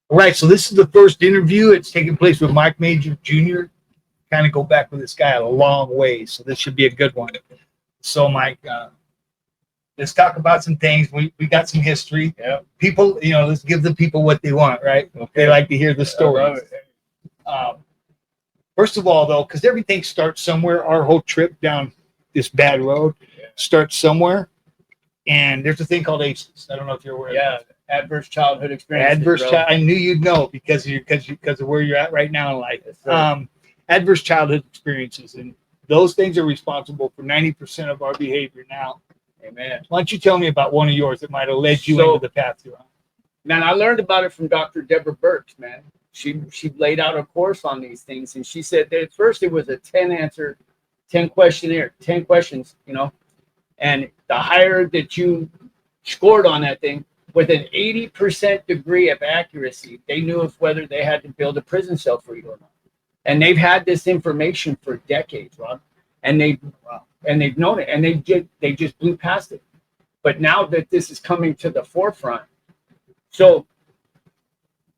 All right, so this is the first interview. It's taking place with Mike Major Jr. Kind of go back with this guy a long way, so this should be a good one. So, Mike, let's talk about some things. We got some history. Yeah. People, let's give the people what they want, right? Okay. They like to hear the stories. First of all, though, because everything starts somewhere, our whole trip down this bad road starts somewhere. And there's a thing called ACEs. I don't know if you're aware. Yeah, adverse childhood experiences. I knew you'd know because of where you're at right now in life. Yes, adverse childhood experiences, and those things are responsible for 90% of our behavior now. Amen. Why don't you tell me about one of yours that might have led you into the path you're on? Man, I learned about it from Dr. Deborah Burks, man. She laid out a course on these things, and she said that at first it was a 10 questionnaire, 10 questions, and the higher that you scored on that thing, with an 80% degree of accuracy, they knew if whether they had to build a prison cell for you or not. And they've had this information for decades, Ron, and they've known it, and they just blew past it. But now that this is coming to the forefront, so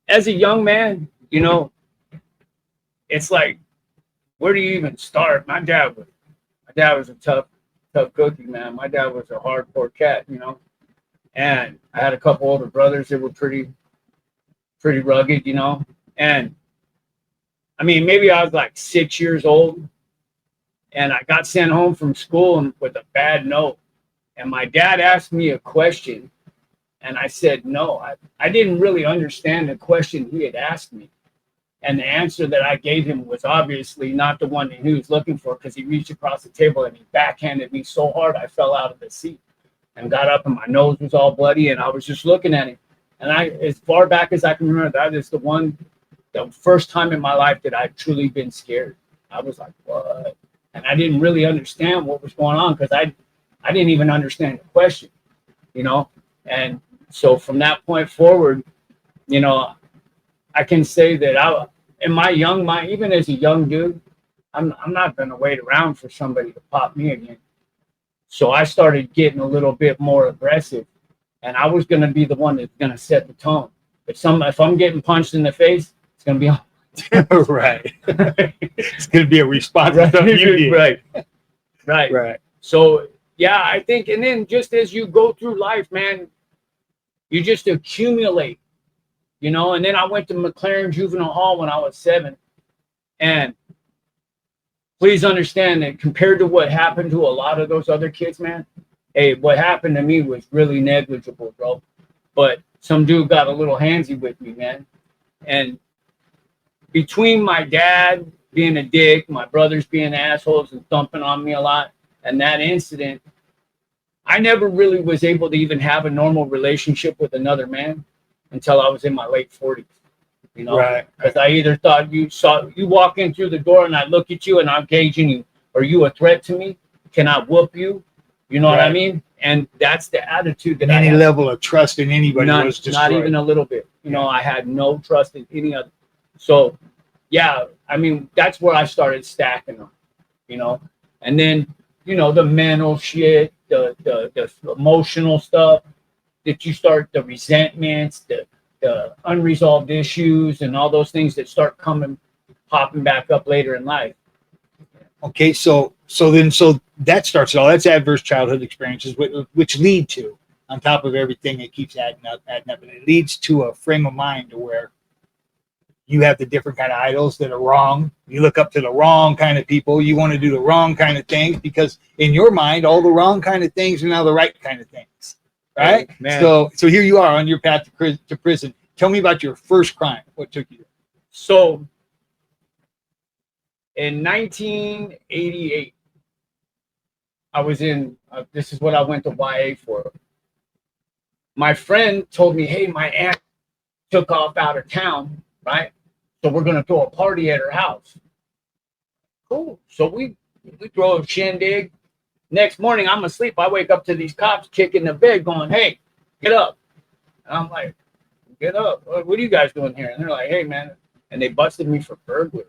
as a young man, it's like, where do you even start? My dad was a tough cookie, man. My dad was a hardcore cat, and I had a couple older brothers that were pretty rugged, and I mean, maybe I was like 6 years old, and I got sent home from school with a bad note, and my dad asked me a question, and I said no. I didn't really understand the question he had asked me, and the answer that I gave him was obviously not the one that he was looking for, because he reached across the table and he backhanded me so hard I fell out of the seat and got up, and my nose was all bloody, and I was just looking at him. And as far back as I can remember, that is the first time in my life that I'd truly been scared. I was like, what? And I didn't really understand what was going on, because I didn't even understand the question, And so from that point forward, I can say that in my young mind, even as a young dude, I'm not going to wait around for somebody to pop me again. So I started getting a little bit more aggressive, and I was going to be the one that's going to set the tone. If I'm getting punched in the face, it's going to be right. It's going to be a response. Right. Right. So yeah, I think, and then just as you go through life, man, you just accumulate. And then I went to McLaren Juvenile Hall when I was 7. And please understand that compared to what happened to a lot of those other kids, man, hey, what happened to me was really negligible, bro. But some dude got a little handsy with me, man. And between my dad being a dick, my brothers being assholes and thumping on me a lot, and that incident, I never really was able to even have a normal relationship with another man until I was in my late 40s, Right. Because I either thought you walk in through the door and I look at you and I'm gauging you. Are you a threat to me? Can I whoop you? You know what I mean? And that's the attitude that any level of trust in anybody was destroyed. Not even a little bit. I had no trust in any other. So, yeah, I mean, that's where I started stacking them, And then, the mental shit, the emotional stuff, that you start, the resentments, the unresolved issues, and all those things that start popping back up later in life. Okay, so that starts it all. That's adverse childhood experiences, which lead to, on top of everything, it keeps adding up, and it leads to a frame of mind to where you have the different kind of idols that are wrong. You look up to the wrong kind of people. You want to do the wrong kind of things, because in your mind, all the wrong kind of things are now the right kind of things. Right? Man. So here you are on your path to prison. Tell me about your first crime. What took you there? So in 1988, I was in, this is what I went to YA for. My friend told me, hey, my aunt took off out of town, right? So we're going to throw a party at her house. Cool. So we throw a shindig. Next morning, I'm asleep. I wake up to these cops kicking the bed going, hey, get up. And I'm like, get up. What are you guys doing here? And they're like, hey, man. And they busted me for burglary.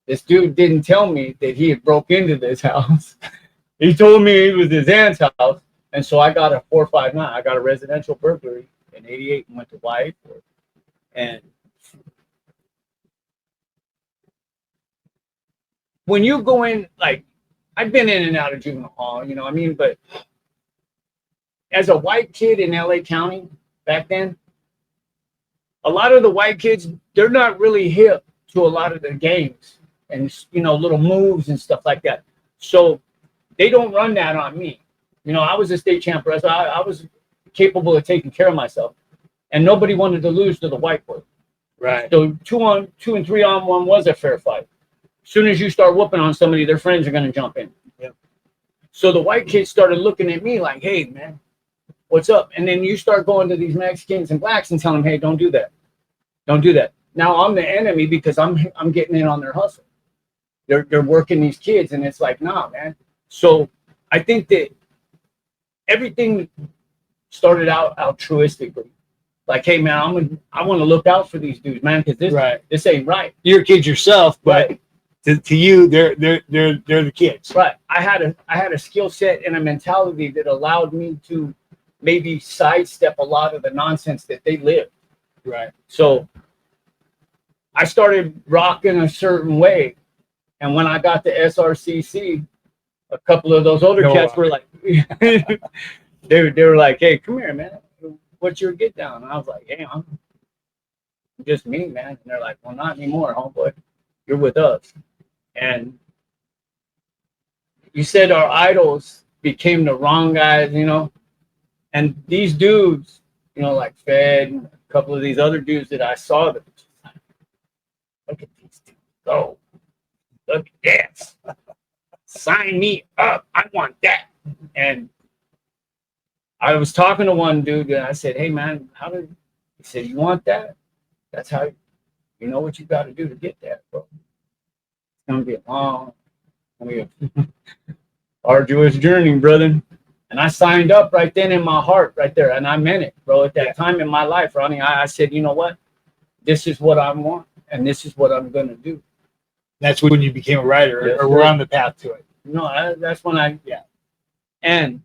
This dude didn't tell me that he had broke into this house. He told me it was his aunt's house. And so I got a 459. I got a residential burglary in 88 and went to YA for it. And when you go in, like, I've been in and out of juvenile hall, you know what I mean? But as a white kid in LA County back then, a lot of the white kids, they're not really hip to a lot of the games and, you know, little moves and stuff like that. So they don't run that on me. You know, I was a state champ wrestler. I was capable of taking care of myself. And nobody wanted to lose to the white boy. Right. So 2 and 3-on-1 was a fair fight. As soon as you start whooping on somebody, their friends are going to jump in. Yep. So the white kids started looking at me like, hey, man, what's up? And then you start going to these Mexicans and blacks and telling them, hey, don't do that. Don't do that. Now I'm the enemy because I'm getting in on their hustle. They're working these kids, and it's like, nah, man. So I think that everything started out altruistically. Like, hey, man, I want to look out for these dudes, man, because this ain't right. You're a kid yourself, but right. to you, they're the kids. Right. I had a skill set and a mentality that allowed me to maybe sidestep a lot of the nonsense that they live. Right. So I started rocking a certain way, and when I got to SRCC, a couple of those older cats were like, they were like, hey, come here, man. What's your get down? And I was like, hey, I'm just me, man. And they're like, well, not anymore, homeboy. You're with us. And you said our idols became the wrong guys, you know. And these dudes, you know, like Fed and a couple of these other dudes that I saw, that like, look at these dudes go. Look at this. Sign me up. I want that. And I was talking to one dude and I said, hey, man, he said, you want that? That's how, you know what you got to do to get that, bro. It's going to be a long, arduous journey, brother. And I signed up right then in my heart right there. And I meant it, bro. At that time in my life, Ronnie, I said, you know what? This is what I want. And this is what I'm going to do. That's when you became a writer, yes, or we're on the path to it. No, that's when And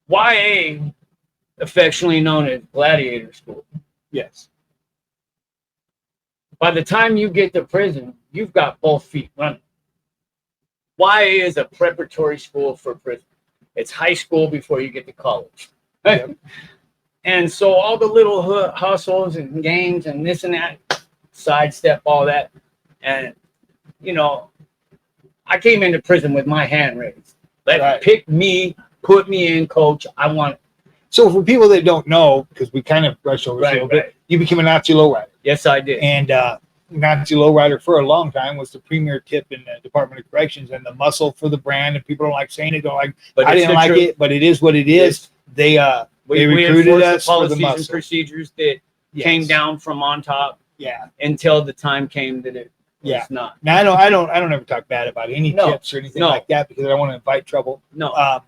YA, affectionately known as Gladiator School. Yes. By the time you get to prison, you've got both feet running. YA is a preparatory school for prison. It's high school before you get to college. Yep. And so all the little hustles and games and this and that, sidestep all that. And, you know, I came into prison with my hand raised. Pick me, put me in, coach. I want it. So for people that don't know, because we kind of brushed over this a little bit, you became a Nazi lowrider. Yes, I did. And Nazi lowrider for a long time was the premier tip in the Department of Corrections and the muscle for the brand. And people don't like saying it. But I didn't like it, but it is what it is. They recruited us the for the policies muscle. and procedures that came down from on top. Yeah. Until the time came that it was not. Now I don't ever talk bad about any tips or anything like that because I don't want to invite trouble. No.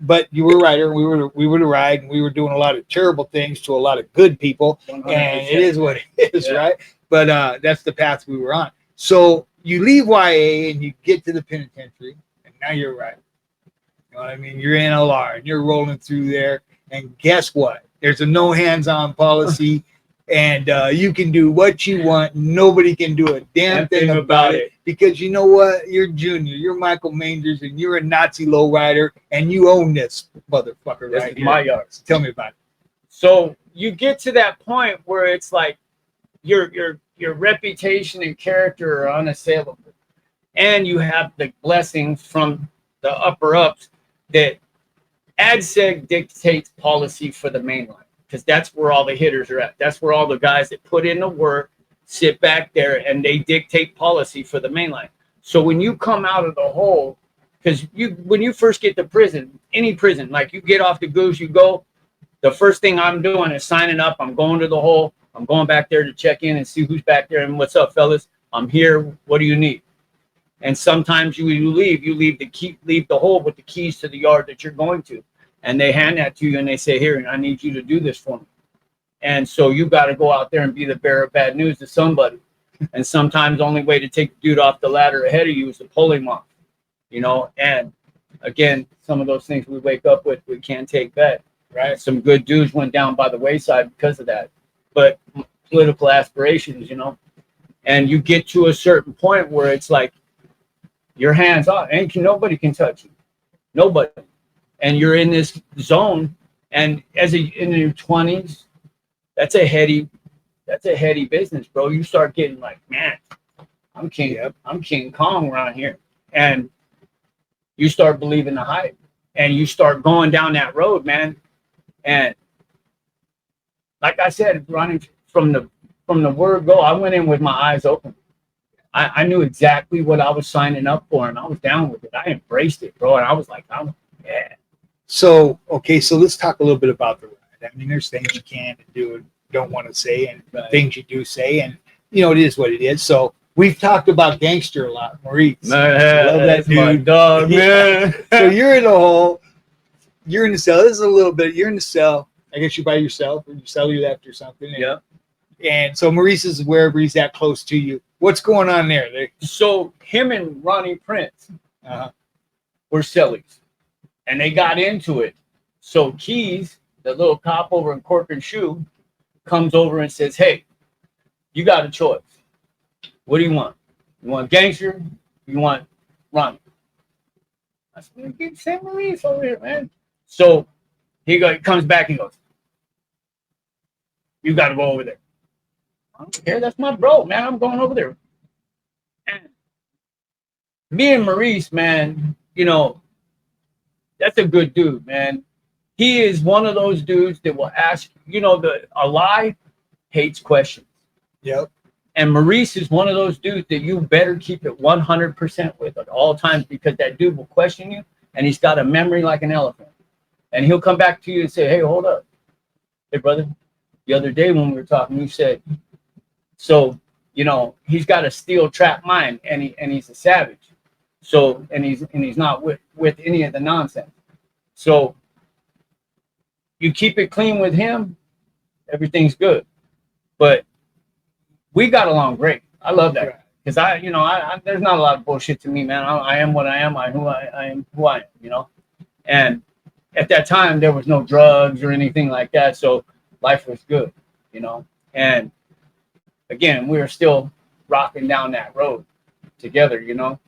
But you were a writer. We were to ride, and we were doing a lot of terrible things to a lot of good people, 100%. And it is what it is, right? But that's the path we were on. So you leave YA and you get to the penitentiary, and now you're a writer. You know what I mean? You're NLR, and you're rolling through there, and guess what? There's a no hands-on policy, and you can do what you want. Nobody can do a damn thing about it. Because you know what? You're Junior. You're Michael Mangers, and you're a Nazi lowrider, and you own this motherfucker this right is here. My yard. Tell me about it. So you get to that point where it's like your reputation and character are unassailable, and you have the blessings from the upper ups that ADSEG dictates policy for the main line, because that's where all the hitters are at. That's where all the guys that put in the work sit back there and they dictate policy for the main line. So when you come out of the hole, because when you first get to prison, any prison, like you get off the goose, you go, the first thing I'm doing is signing up. I'm going to the hole. I'm going back there to check in and see who's back there and what's up, fellas. I'm here. What do you need? And sometimes you leave the hole with the keys to the yard that you're going to, and they hand that to you and they say, here, I need you to do this for me. And so you got to go out there and be the bearer of bad news to somebody. And sometimes the only way to take the dude off the ladder ahead of you is to pull him off, you know. And again, some of those things we wake up with, we can't take back. Right. Some good dudes went down by the wayside because of that. But political aspirations, you know, and you get to a certain point where it's like your hands off, and nobody can touch you, nobody, and you're in this zone. And in your 20s, that's a heady business, bro. You start getting like, man, I'm King Kong around here, and you start believing the hype, and you start going down that road, man. And like I said, Ronnie, from the word go, I went in with my eyes open. I knew exactly what I was signing up for, and I was down with it. I embraced it, bro, and I was like, yeah. So, okay, so let's talk a little bit about the ride. I mean, there's things you can do and don't want to say, and things you do say, and you know, it is what it is. So we've talked about gangster a lot, Maurice. Man, love that dude. My dog, man. So you're in the hole. You're in the cell. This is a little bit. You're in the cell. I guess you're by yourself, or you cell you left or something. Yeah. And so Maurice is wherever he's at, close to you. What's going on there? So him and Ronnie Prince were cellies, and they got into it. So Keys, the little cop over in Cork and Shoe, comes over and says, "Hey, you got a choice. What do you want? You want gangster? You want Ronnie?" I said, "Keep saying Maurice over here, man." So he comes back and goes, "You got to go over there." I don't care. That's my bro, man. I'm going over there. And me and Maurice, man, you know, that's a good dude, man. He is one of those dudes that will ask, you know, a lie hates questions. Yep. And Maurice is one of those dudes that you better keep it 100% with at all times, because that dude will question you, and he's got a memory like an elephant. And he'll come back to you and say, "Hey, hold up. Hey, brother, the other day when we were talking, you said," so, you know, he's got a steel trap mind, and he's a savage. So, and he's not with any of the nonsense. So you keep it clean with him, everything's good. But we got along great. I love that, because I there's not a lot of bullshit to me, man. I am what I am. I am who I am, you know. And at that time, there was no drugs or anything like that, so life was good, you know. And again, we were still rocking down that road together, you know.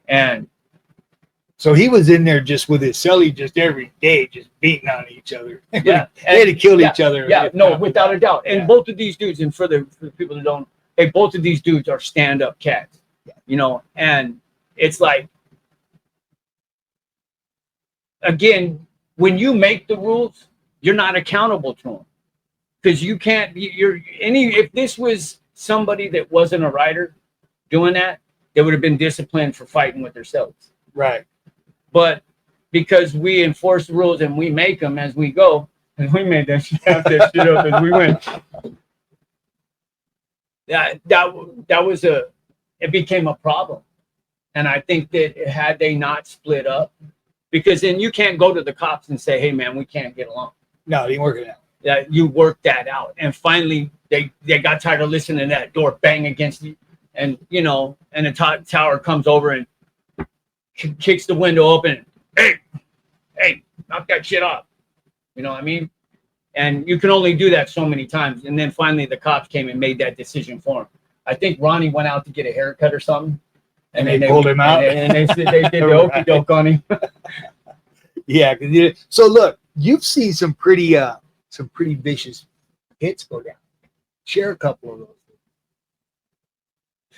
And so he was in there just with his celly, just every day, just beating on each other. Yeah, they had to kill each other. Yeah, no, without a doubt. And both of these dudes, and for the people that don't, hey, both of these dudes are stand-up cats, you know. And it's like, again, when you make the rules, you're not accountable to them, because you can't. If this was somebody that wasn't a writer doing that, they would have been disciplined for fighting with themselves. Right. But because we enforce the rules and we make them as we go, and we made that shit up as we went. It became a problem. And I think that had they not split up, because then you can't go to the cops and say, "Hey, man, we can't get along." No, it didn't work it out. Yeah, you work that out. And finally, they got tired of listening to that door bang against you. And, you know, and the tower comes over and kicks the window open. Hey, knock that shit off. You know what I mean? And you can only do that so many times. And then finally the cops came and made that decision for him. I think Ronnie went out to get a haircut or something. And they pulled him out. And they did the okey doke on him. Yeah. So look, you've seen some pretty vicious hits go down. Share a couple of those.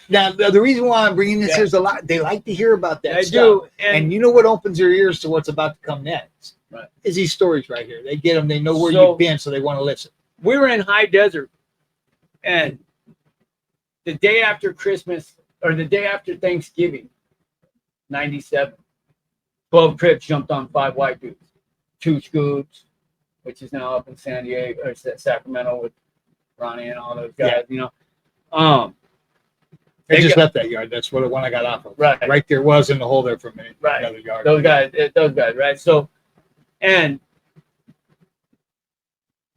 Now, the reason why I'm bringing this is a lot. They like to hear about that stuff. And you know what opens their ears to what's about to come next? Right. Is these stories right here. They get them. They know where you've been, so they want to listen. We were in high desert, and the day after Christmas, or the day after Thanksgiving, 97, 12 Crips jumped on 5 white dudes. 2 Scoots, which is now up in San Diego or Sacramento with Ronnie and all those guys, you know. I just left that yard. That's what the one I got off of. Right there was in the hole there for a minute. Right. Another yard. Those guys, right? So, and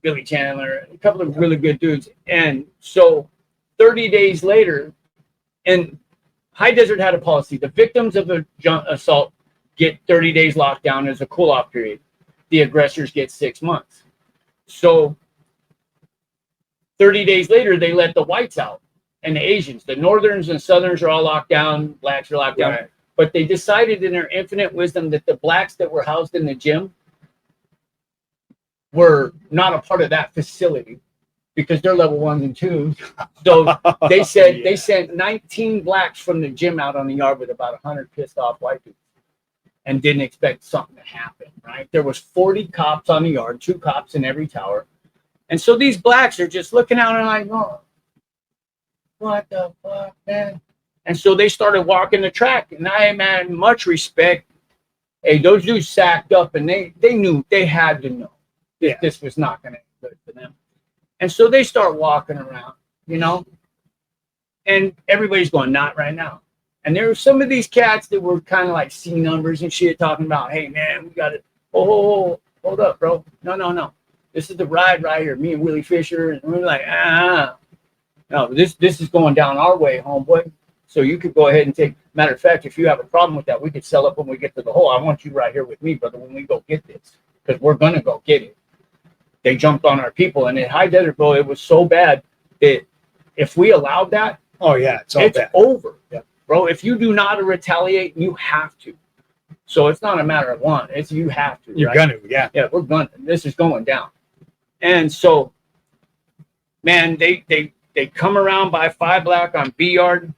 Billy Chandler, a couple of really good dudes. And so 30 days later, and High Desert had a policy. The victims of a assault get 30 days locked down as a cool-off period. the aggressors get 6 months. So 30 days later, they let the whites out and the Asians. The Northerns and Southerns are all locked down. Blacks are locked down. Right. But they decided in their infinite wisdom that the blacks that were housed in the gym were not a part of that facility because they're level 1s and 2s. So they said they sent 19 blacks from the gym out on the yard with about 100 pissed off white people and didn't expect something to happen, right? There was 40 cops on the yard, 2 cops in every tower. And so these blacks are just looking out and like, oh, what the fuck, man? And so they started walking the track. And I, man, much respect. Hey, those dudes sacked up and they knew, they had to know that this was not going to be good for them. And so they start walking around, you know, and everybody's going, not right now. And there were some of these cats that were kind of like C numbers and shit talking about, hey, man, we got to, hold up, bro. No. This is the ride right here, me and Willie Fisher. And we're like, no, this is going down our way, homeboy. So you could go ahead and take, matter of fact, if you have a problem with that, we could sell up when we get to the hole. I want you right here with me, brother, when we go get this, because we're going to go get it. They jumped on our people. And in High Desert, bro, it was so bad that if we allowed that, it's bad. over. Yeah. Bro, if you do not retaliate, you have to. So it's not a matter of want, it's you have to. You're gonna, Yeah, we're gonna. This is going down. And so, man, they come around by 5 Black on B Yard,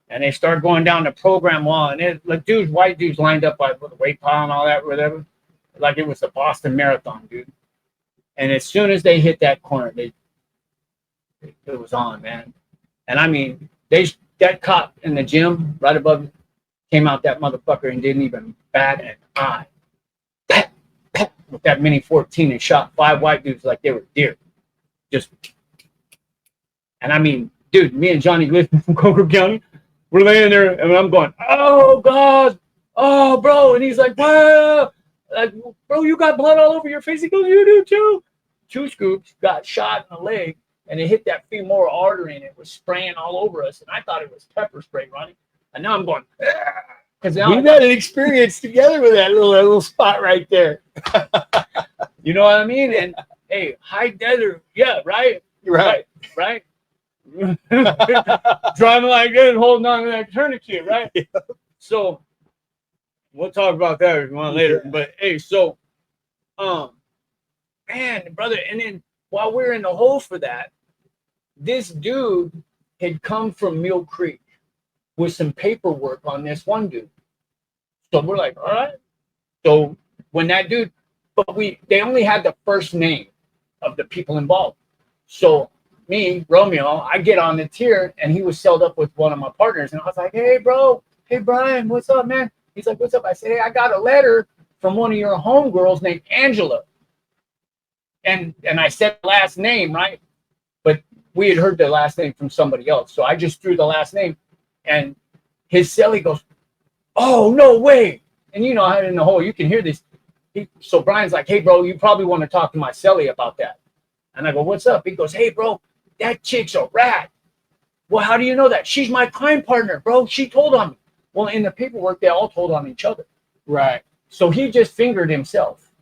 and they start going down the program wall, and it like dudes, white dudes lined up by the weight pile and all that, whatever, like it was the Boston Marathon, dude. And as soon as they hit that corner, it was on, man. And I mean, that cop in the gym right above me came out that motherfucker and didn't even bat an eye. With that mini 14 and shot 5 white dudes like they were deer. Just, and I mean, dude, me and Johnny Griffin from Coker County, we're laying there and I'm going, oh God, oh bro. And he's like, wow, like, bro, you got blood all over your face. He goes, you do too. 2 scoops, got shot in the leg, and it hit that femoral artery and it was spraying all over us. And I thought it was pepper spray, Ronnie. And now I'm going, because we've had an experience together with that little spot right there. You know what I mean? And hey, High Desert, yeah, right? Right. Driving like this, holding on to that tourniquet, right? Yeah. So we'll talk about that if you want later. Yeah. But hey, so man, brother, and then while we're in the hole for that, this dude had come from Mill Creek with some paperwork on this one dude. So we're like, all right. So when that dude, but they only had the first name of the people involved. So me, Romeo, I get on the tier and he was celled up with one of my partners. And I was like, hey, bro, hey, Brian, what's up, man? He's like, what's up? I said, hey, I got a letter from one of your homegirls named Angela. And I said the last name, right? But we had heard the last name from somebody else. So I just threw the last name. And his cellie goes, oh, no way. And you know, out in the hole, you can hear this. So Brian's like, hey, bro, you probably want to talk to my cellie about that. And I go, what's up? He goes, hey, bro, that chick's a rat. Well, how do you know that? She's my crime partner, bro. She told on me. Well, in the paperwork, they all told on each other. Right. So he just fingered himself.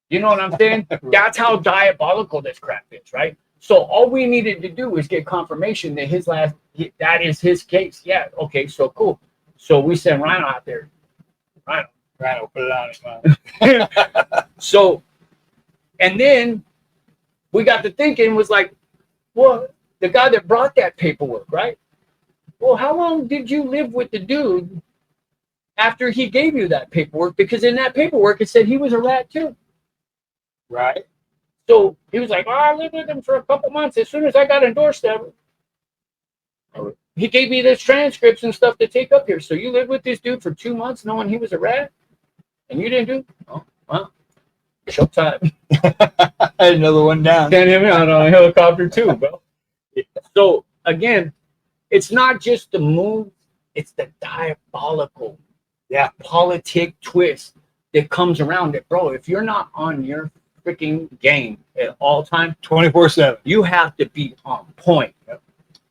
You know what I'm saying? Right. That's how diabolical this crap is, right? So all we needed to do was get confirmation that that is his case. Yeah, okay, so cool. So we sent Rhino out there. Rhino, put it on him. So, and then we got to thinking, was like, well, the guy that brought that paperwork, right? Well, how long did you live with the dude after he gave you that paperwork? Because in that paperwork, it said he was a rat too. Right. So he was like, oh, I lived with him for a couple months. As soon as I got endorsed, he gave me this transcripts and stuff to take up here. So you lived with this dude for 2 months knowing he was a rat? And you didn't do? Oh, well, showtime. Another one down. Send him out on a helicopter too, bro. So again, it's not just the move, it's the diabolical politic twist that comes around it, bro. If you're not on your freaking game at all time, 24/7, you have to be on point.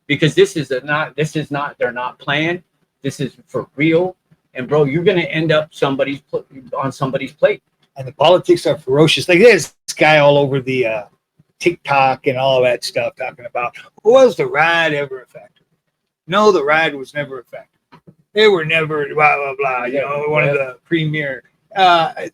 Because they're not playing. This is for real. And bro, you're gonna end up on somebody's plate. and the politics are ferocious. Like there's this guy all over the TikTok and all that stuff talking about, was the ride ever effective? No, the ride was never effective. They were never blah blah blah. You know, one of the premier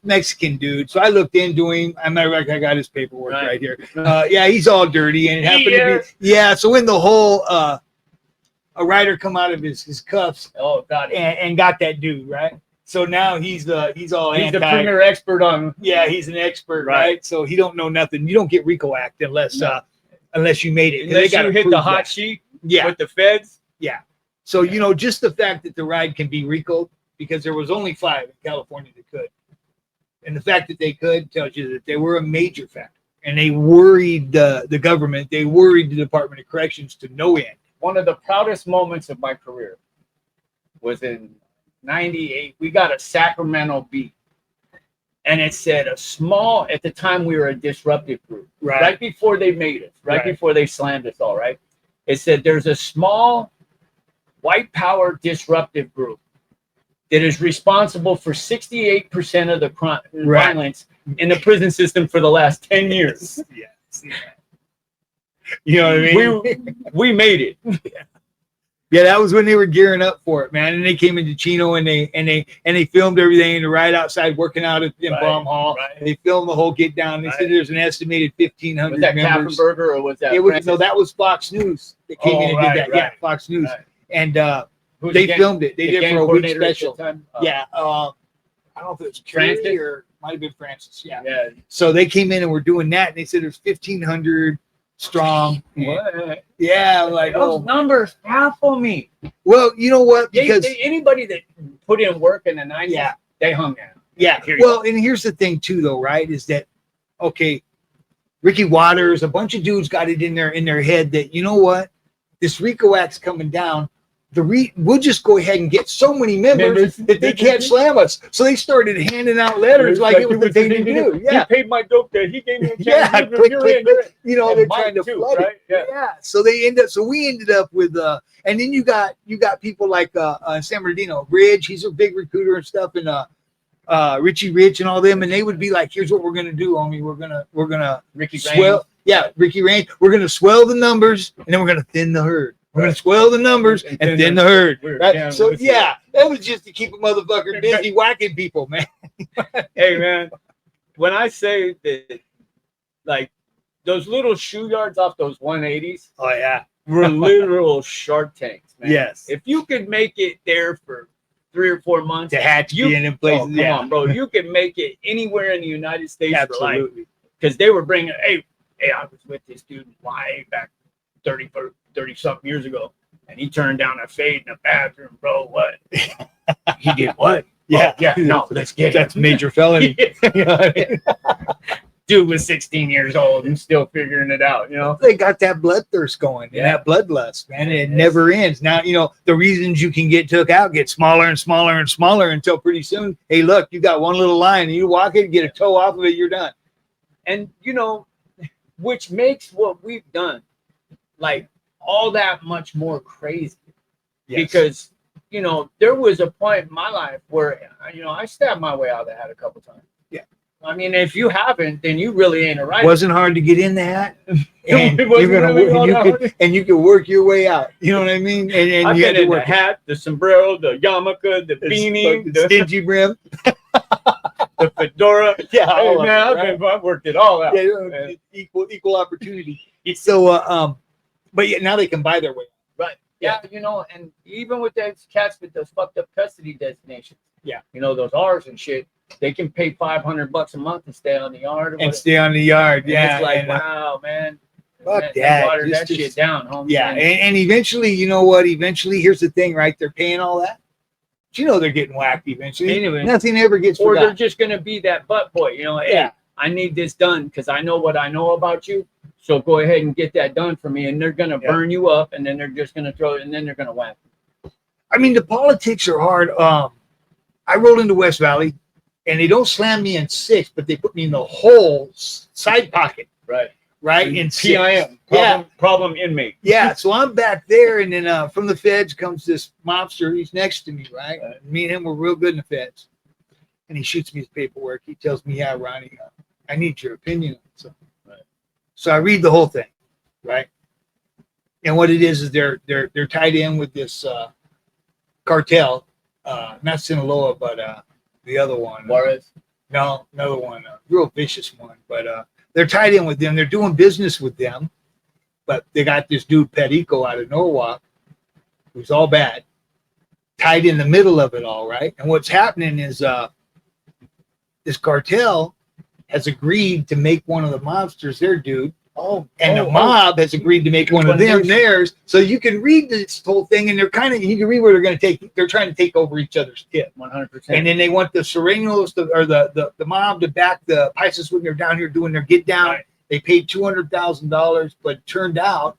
Mexican dude. So I looked into him. I got his paperwork right here. Yeah, he's all dirty, and it happened to be So when the whole a rider come out of his cuffs, and got that dude right. So now he's the premier expert on. Yeah, he's an expert, right? So he don't know nothing. You don't get RICO Act unless you made it. Unless you hit the hot sheet. Yeah, with the feds. Yeah. So you know, just the fact that the ride can be RICO, because there was only 5 in California that could, and the fact that they could tells you that they were a major factor, and they worried the government. They worried the Department of Corrections to no end. One of the proudest moments of my career was in '98. We got a Sacramento beat, and it said a small. At the time, we were a disruptive group. Right before they made us. Right before they slammed us all. Right. It said there's a small white power disruptive group that is responsible for 68% of the crime violence in the prison system for the last 10 years. Yeah. You know what I mean? We made it. Yeah, that was when they were gearing up for it, man. And they came into Chino and they filmed everything right outside working out in Bomb Hall. They filmed the whole get down. They said there's an estimated 1,500 was that members. Kappenberger or was that? No, that was Fox News that came in and did that. Yeah, Fox News. And they filmed it. They did it for a week special. I don't know if it was Francis or might have been Francis. Yeah. So they came in and were doing that, and they said there's 1,500 strong. What? Yeah, like those numbers baffle me. Well, you know what? Because anybody that put in work in the 90s, they hung down. Yeah. Well, and here's the thing too, though, right? Is that Ricky Waters, a bunch of dudes got it in their head that, you know what, this RICO Act's coming down. We'll just go ahead and get so many members that they can't slam us. So they started handing out letters like it was the thing to do. Yeah, he paid my dope there. He gave me a chance. Yeah, click. You know, they're trying to flood it. Yeah. So we ended up with and then you got people like San Bernardino, Ridge. He's a big recruiter and stuff, and Richie Rich and all them, and they would be like, "Here's what we're gonna do, homie. We're gonna Ricky swell. Raines. Yeah, Ricky Raines. We're gonna swell the numbers, and then we're gonna thin the herd. We're going to swell the numbers and thin the herd. Right? So, that was just to keep a motherfucker busy whacking people, man. Hey, man, when I say that, like, those little shoe yards off those 180s were literal Shark Tanks, man. Yes. If you could make it there for 3 or 4 months. To hatch you in places. Come on, bro. You can make it anywhere in the United States for life. Because they were bringing, hey, I was with this dude way back 30-something years ago, and he turned down a fade in the bathroom, bro. What? He did what? Yeah. Oh, yeah. No, let's get it. That's major felony. You know what I mean? Dude was 16 years old and still figuring it out, you know? They got that bloodthirst going, and that bloodlust, man. It never ends. Now, you know, the reasons you can get took out get smaller and smaller and smaller until pretty soon, hey, look, you got one little line, and you walk it, get a toe off of it, you're done. And, you know, which makes what we've done, like, all that much more crazy. Because, you know, there was a point in my life where, you know, I stabbed my way out of the hat a couple times. Yeah. I mean, if you haven't, then you really ain't a right. Wasn't hard to get in the hat. And you can work your way out. You know what I mean? And I've you been in the hat, the sombrero, the yarmulke, the beanie, the stingy brim, the fedora. Yeah, hey, man, I've worked it all out. Yeah, equal opportunity. So, but now they can buy their way. Right. Yeah, you know, and even with those cats with those fucked up custody designations. Yeah. You know, those R's and shit, they can pay $500 a month and stay on the yard. And stay on the yard. And yeah. It's like, wow, man. Fuck that. Water that shit down, homie. Yeah. And eventually, you know what? Eventually, here's the thing, right? They're paying all that. But you know they're getting whacked eventually. Anyway, nothing ever gets Or forgotten. They're just going to be that butt boy. You know, hey, I need this done because I know what I know about you. So go ahead and get that done for me. And they're going to burn you up, and then they're just going to throw it, and then they're going to whack you. I mean, the politics are hard. I roll into West Valley, and they don't slam me in 6, but they put me in the whole side pocket. Right. In PIM. Problem inmate. Yeah. So I'm back there, and then from the feds comes this mobster. He's next to me, right? Me and him were real good in the feds. and he shoots me his paperwork. He tells me, yeah, Ronnie, I need your opinion. So I read the whole thing, right? And what it is they're tied in with this cartel, not Sinaloa, but the other one. Juarez? No, another one, a real vicious one. But they're tied in with them. They're doing business with them. But they got this dude, Perico, out of Norwalk, who's all bad, tied in the middle of it all, right? And what's happening is this cartel has agreed to make one of the mobsters their dude. The mob has agreed to make one of them theirs. So you can read this whole thing, and you can read where they're trying to take over each other's tip. 100%. And then they want the Serenos or the mob to back the Pisces when they're down here doing their get down. Right. They paid $200,000, but it turned out,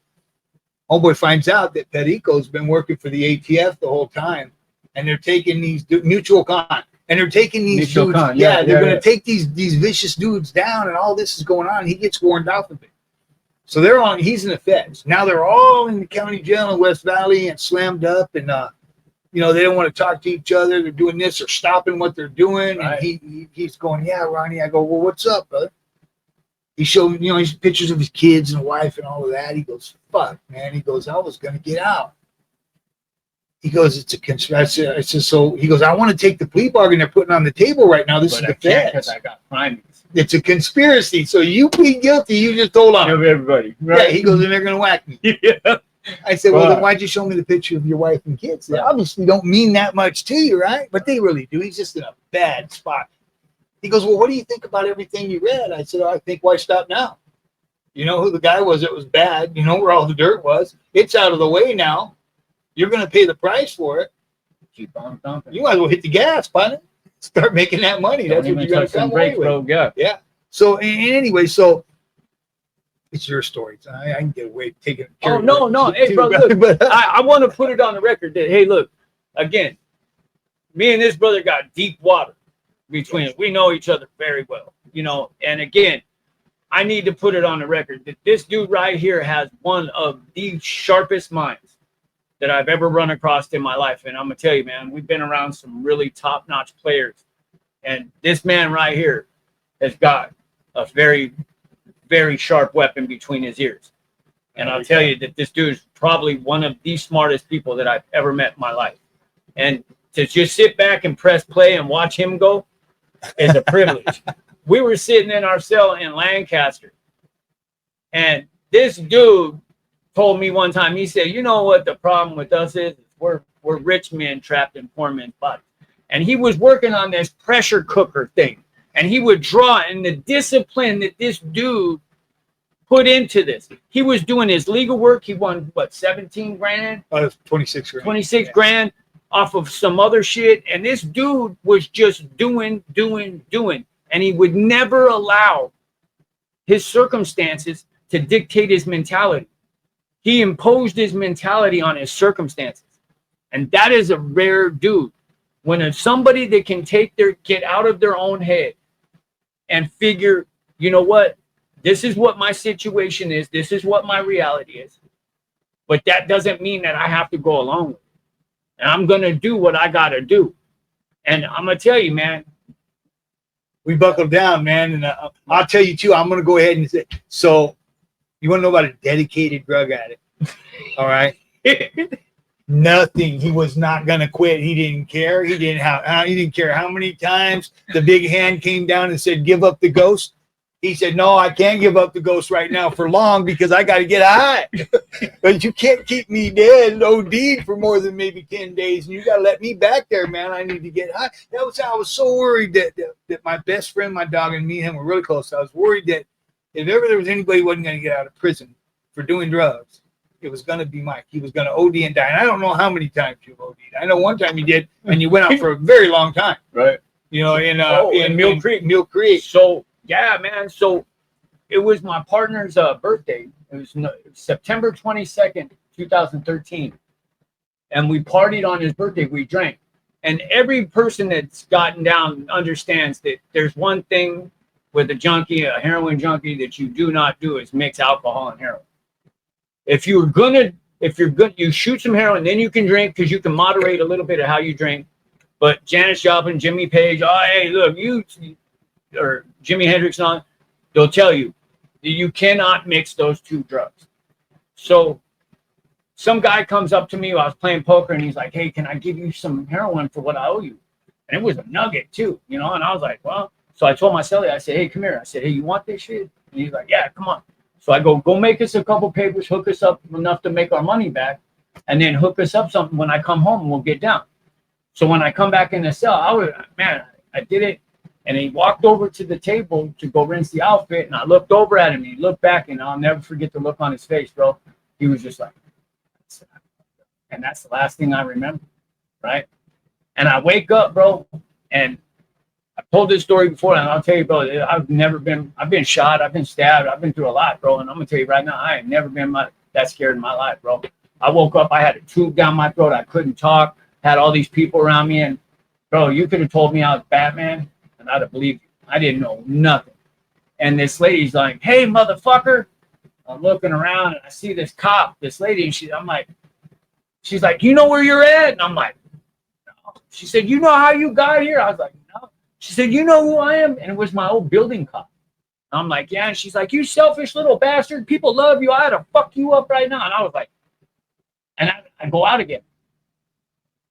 homeboy finds out that Perico's been working for the ATF the whole time, and they're taking these mutual con. And they're taking these dudes. They're going to take these vicious dudes down, and all this is going on. And he gets warned off of it. So he's in the feds. Now they're all in the county jail in West Valley and slammed up, and they don't want to talk to each other. They're doing this or stopping what they're doing. Right. And he's going, yeah, Ronnie. I go, well, what's up, brother? He showed me, his pictures of his kids and wife and all of that. He goes, fuck, man. He goes, I was going to get out. He goes, it's a conspiracy. I said, so he goes, I want to take the plea bargain they're putting on the table right now. This is the feds. Because I got crimes. It's a conspiracy. So you plead guilty. You just hold on. Everybody. Right. Yeah, he goes, and they're going to whack me. Yeah. I said, well, then why'd you show me the picture of your wife and kids? They obviously don't mean that much to you, right? But they really do. He's just in a bad spot. He goes, well, what do you think about everything you read? I said, I think, why stop now? You know who the guy was that was bad. You know where all the dirt was. It's out of the way now. You're going to pay the price for it. Keep on thumping. You might as well hit the gas, partner. Start making that money. That's what you got to come away with. Yeah. So, anyway, it's your story. I can get away taking care of it. No. Hey, brother, look, I want to put it on the record that, hey, look, again, me and this brother got deep water between us. We know each other very well, and again, I need to put it on the record that this dude right here has one of the sharpest minds that I've ever run across in my life. And I'm going to tell you, man, we've been around some really top-notch players. And this man right here has got a very, very sharp weapon between his ears. And I'll tell you that this dude is probably one of the smartest people that I've ever met in my life. And to just sit back and press play and watch him go is a privilege. We were sitting in our cell in Lancaster, and this dude told me one time, he said, you know what the problem with us is? We're rich men trapped in poor men's bodies. And he was working on this pressure cooker thing, and he would draw, and the discipline that this dude put into this. He was doing his legal work. He won, 17 grand? 26 grand. 26 grand off of some other shit. And this dude was just doing. And he would never allow his circumstances to dictate his mentality. He imposed his mentality on his circumstances. And that is a rare dude. When somebody that can get out of their own head and figure, you know what, this is what my situation is. This is what my reality is. But that doesn't mean that I have to go along with it. And I'm going to do what I got to do. And I'm going to tell you, man. We buckled down, man. And I'll tell you, too, I'm going to go ahead and say, so you want to know about a dedicated drug addict? All right. Nothing. He was not going to quit. He didn't care. He didn't care how many times the big hand came down and said, give up the ghost. He said, no, I can't give up the ghost right now for long because I got to get high. But you can't keep me dead and OD'd for more than maybe 10 days. And you got to let me back there, man. I need to get high. I was so worried that my best friend, my dog, and me and him were really close. I was worried that if ever there was anybody who wasn't going to get out of prison for doing drugs, it was going to be Mike. He was going to OD and die. And I don't know how many times you've OD'd. I know one time you did, and you went out for a very long time. Right. In Mill Creek. Mill Creek. So, yeah, man. So it was my partner's birthday. It was September 22nd, 2013. And we partied on his birthday. We drank. And every person that's gotten down understands that there's one thing with a heroin junkie that you do not do is mix alcohol and heroin. If you're good, you shoot some heroin, then you can drink because you can moderate a little bit of how you drink. But Janis Joplin, Jimmy Page, oh, hey, look, or Jimi Hendrix, and all, they'll tell you that you cannot mix those two drugs. So some guy comes up to me while I was playing poker, and he's like, hey, can I give you some heroin for what I owe you? And it was a nugget too, you know. And I was like, well, so I told my cellie, I said, hey, come here. I said, hey, you want this shit? And he's like, yeah, come on. So I go make us a couple papers, hook us up enough to make our money back, and then hook us up something when I come home and we'll get down. So when I come back in the cell, I did it. And he walked over to the table to go rinse the outfit, and I looked over at him, and he looked back, and I'll never forget the look on his face, bro. He was just like, and that's the last thing I remember, right? And I wake up, bro, and I told this story before, and I'll tell you, bro, I've been shot, I've been stabbed, I've been through a lot, bro, and I'm gonna tell you right now, I ain't never been that scared in my life, bro. I woke up, I had a tube down my throat, I couldn't talk, had all these people around me, and bro, you could have told me I was Batman, and I'd have believed you. I didn't know nothing. And this lady's like, hey, motherfucker. I'm looking around, and I see this cop, this lady, and she's like, you know where you're at? And I'm like, no. She said, you know how you got here? I was like, no. She said, you know who I am? And it was my old building cop. And I'm like, yeah. And she's like, you selfish little bastard. People love you. I had to fuck you up right now. And I was like, and I go out again.